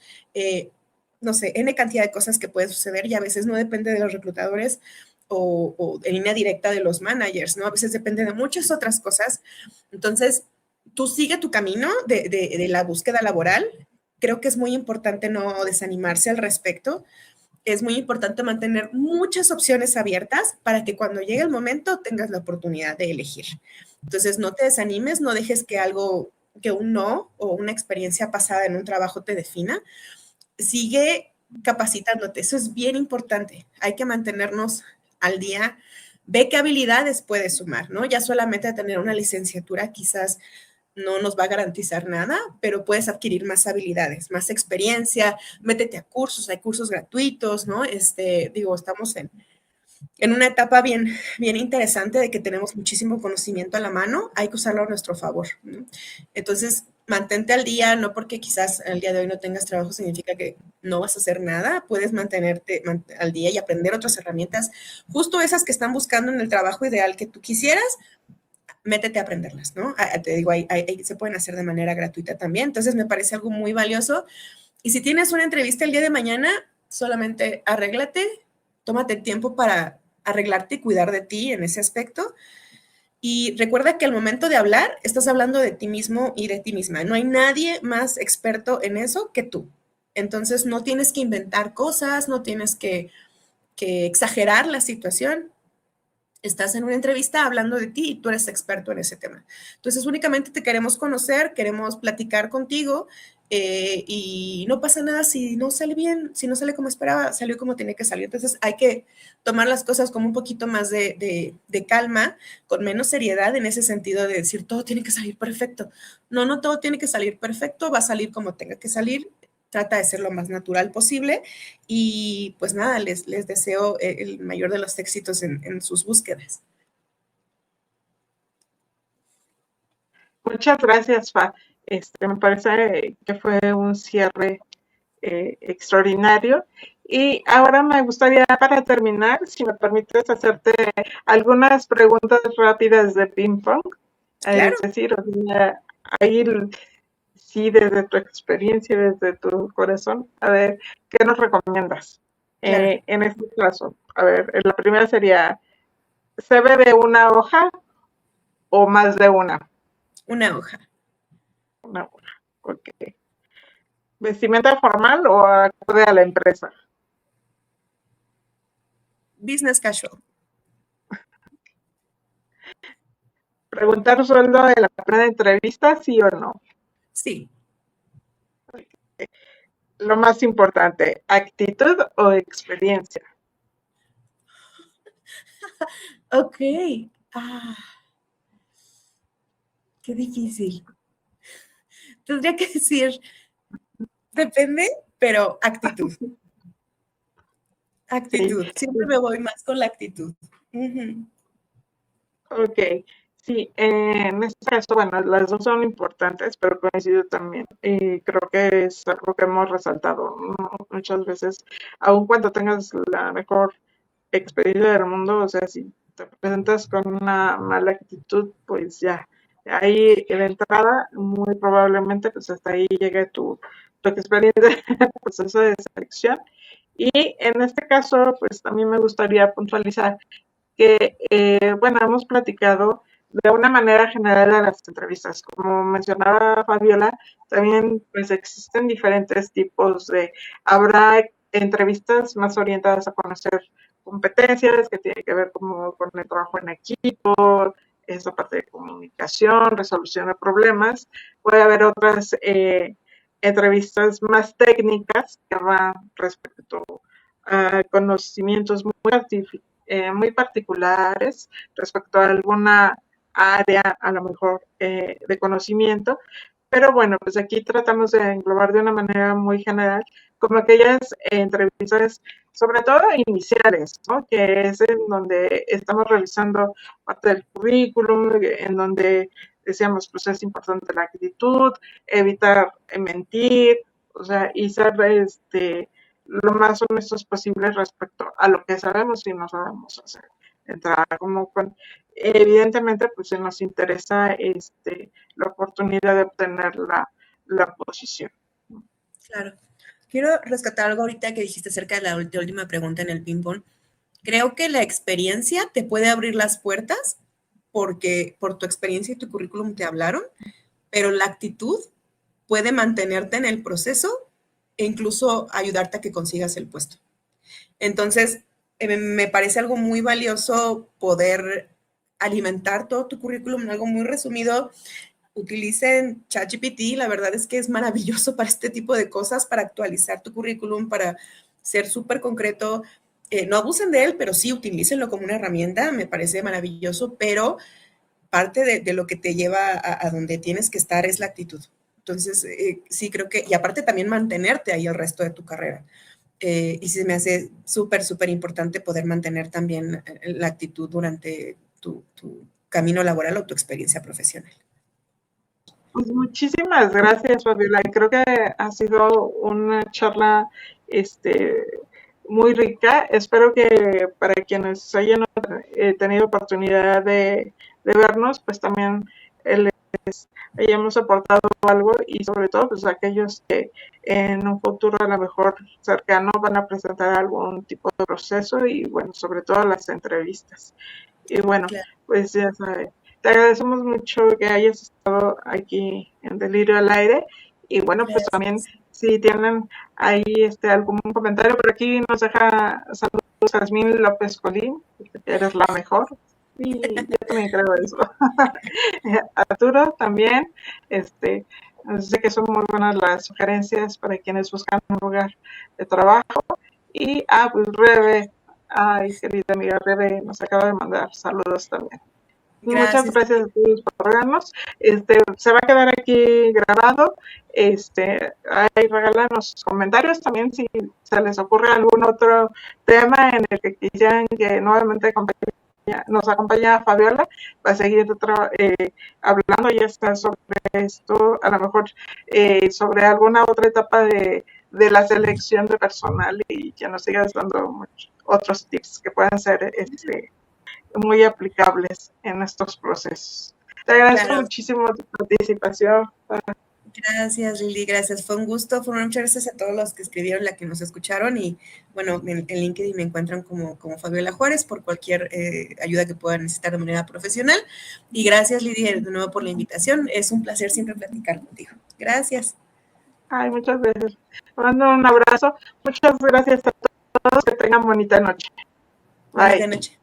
no sé, N cantidad de cosas que pueden suceder y a veces no depende de los reclutadores. o en línea directa de los managers, ¿no? A veces depende de muchas otras cosas. Entonces, tú sigue tu camino de la búsqueda laboral. Creo que es muy importante no desanimarse al respecto. Es muy importante mantener muchas opciones abiertas para que cuando llegue el momento tengas la oportunidad de elegir. Entonces, no te desanimes, no dejes que algo, que un no o una experiencia pasada en un trabajo te defina. Sigue capacitándote, eso es bien importante. Hay que mantenernos al día. Ve qué habilidades puedes sumar, ¿no? Ya solamente tener una licenciatura quizás no nos va a garantizar nada, pero puedes adquirir más habilidades, más experiencia, métete a cursos, hay cursos gratuitos, ¿no? Digo, estamos en una etapa bien interesante de que tenemos muchísimo conocimiento a la mano, hay que usarlo a nuestro favor, ¿no? Entonces, mantente al día, no porque quizás el día de hoy no tengas trabajo significa que no vas a hacer nada, puedes mantenerte al día y aprender otras herramientas, justo esas que están buscando en el trabajo ideal que tú quisieras, métete a aprenderlas, ¿no? Te digo, se pueden hacer de manera gratuita también, entonces me parece algo muy valioso. Y si tienes una entrevista el día de mañana, solamente arréglate, tómate el tiempo para arreglarte y cuidar de ti en ese aspecto. Y recuerda que al momento de hablar, estás hablando de ti mismo y de ti misma. No hay nadie más experto en eso que tú. Entonces, no tienes que inventar cosas, no tienes que exagerar la situación. Estás en una entrevista hablando de ti y tú eres experto en ese tema. Entonces, únicamente te queremos conocer, queremos platicar contigo y no pasa nada si no sale bien, si no sale como esperaba, salió como tenía que salir. Entonces, hay que tomar las cosas con un poquito más de calma, con menos seriedad en ese sentido de decir todo tiene que salir perfecto. No, no todo tiene que salir perfecto, va a salir como tenga que salir. Trata de ser lo más natural posible y pues nada, les deseo el mayor de los éxitos en sus búsquedas. Muchas gracias, Fa. Me parece que fue un cierre extraordinario. Y ahora me gustaría, para terminar, si me permites, hacerte algunas preguntas rápidas de ping pong. Claro, Es decir, o sea, ahí sí, desde tu experiencia, desde tu corazón, a ver, ¿qué nos recomiendas? claro. En este caso, a ver, la primera sería, ¿se ve de una hoja o más de una? Una hoja. Una hoja, ok. ¿Vestimenta formal o acorde a la empresa? Business casual. ¿Preguntar sueldo en la primera entrevista, sí o no? Sí. Lo más importante, ¿actitud o experiencia? Ok. Ah, qué difícil. Tendría que decir, depende, pero actitud. Sí, Actitud. Siempre me voy más con la actitud. Ujú. ok. Sí, en este caso, bueno, las dos son importantes, pero coincido también. Y creo que es algo que hemos resaltado, ¿no? Muchas veces, aun cuando tengas la mejor experiencia del mundo, o sea, si te presentas con una mala actitud, pues ya, ahí de entrada, muy probablemente, pues hasta ahí llegue tu experiencia en el proceso de selección. Y en este caso, pues también me gustaría puntualizar que, bueno, hemos platicado de una manera general de las entrevistas. Como mencionaba Fabiola, también pues existen diferentes tipos habrá entrevistas más orientadas a conocer competencias que tienen que ver como con el trabajo en equipo, esa parte de comunicación, resolución de problemas. Puede haber otras entrevistas más técnicas que van respecto a conocimientos muy particulares respecto a alguna área a lo mejor de conocimiento, pero bueno, pues aquí tratamos de englobar de una manera muy general como aquellas entrevistas, sobre todo iniciales, ¿no? Que es en donde estamos revisando parte del currículum, en donde decíamos, pues es importante la actitud, evitar mentir, o sea, y ser lo más honestos posibles respecto a lo que sabemos y no sabemos hacer. Entrar como con, evidentemente, pues se nos interesa la oportunidad de obtener la posición. Claro. Quiero rescatar algo ahorita que dijiste acerca de la última pregunta en el ping-pong. Creo que la experiencia te puede abrir las puertas porque por tu experiencia y tu currículum te hablaron, pero la actitud puede mantenerte en el proceso e incluso ayudarte a que consigas el puesto. Entonces, me parece algo muy valioso poder alimentar todo tu currículum en algo muy resumido. Utilicen ChatGPT, la verdad es que es maravilloso para este tipo de cosas, para actualizar tu currículum, para ser súper concreto. No abusen de él, pero sí utilícenlo como una herramienta, me parece maravilloso, pero parte de lo que te lleva a donde tienes que estar es la actitud. Entonces, sí creo que, y aparte también mantenerte ahí el resto de tu carrera. Y se me hace súper, súper importante poder mantener también la actitud durante tu camino laboral o tu experiencia profesional. Pues muchísimas gracias, Fabiola. Creo que ha sido una charla este, muy rica. Espero que para quienes hayan tenido oportunidad de vernos, pues también les hayamos aportado algo y sobre todo pues aquellos que en un futuro a lo mejor cercano van a presentar algún tipo de proceso y bueno, sobre todo las entrevistas. Y bueno, Claro, pues ya sabes, te agradecemos mucho que hayas estado aquí en Delirio al Aire. Y bueno, pues también gracias. si tienen ahí algún comentario, por aquí nos deja saludos Jazmín López Colín, que eres la mejor. Y yo también creo eso. Arturo también, sé que son muy buenas las sugerencias para quienes buscan un lugar de trabajo. Y, pues Rebe, ay, querida amiga Rebe, nos acaba de mandar saludos también. Muchas Gracias. gracias a todos por vernos. Se va a quedar aquí grabado. Ahí regálanos comentarios también si se les ocurre algún otro tema en el que quisieran que nuevamente nos acompaña Fabiola para seguir hablando ya está sobre esto, a lo mejor sobre alguna otra etapa de la selección de personal y que nos sigas dando otros tips que puedan ser muy aplicables en estos procesos. Te agradezco Claro, muchísimo tu participación. gracias Lili, gracias. Fue un gusto, fueron muchas gracias a todos los que escribieron, la que nos escucharon y bueno, en LinkedIn me encuentran como Fabiola Juárez por cualquier ayuda que puedan necesitar de manera profesional. Y gracias Lili de nuevo por la invitación, es un placer siempre platicar contigo. Gracias. Ay, muchas gracias. Te mando un abrazo. Muchas gracias a todos. Que tengan bonita noche. Bonita Bye. noche.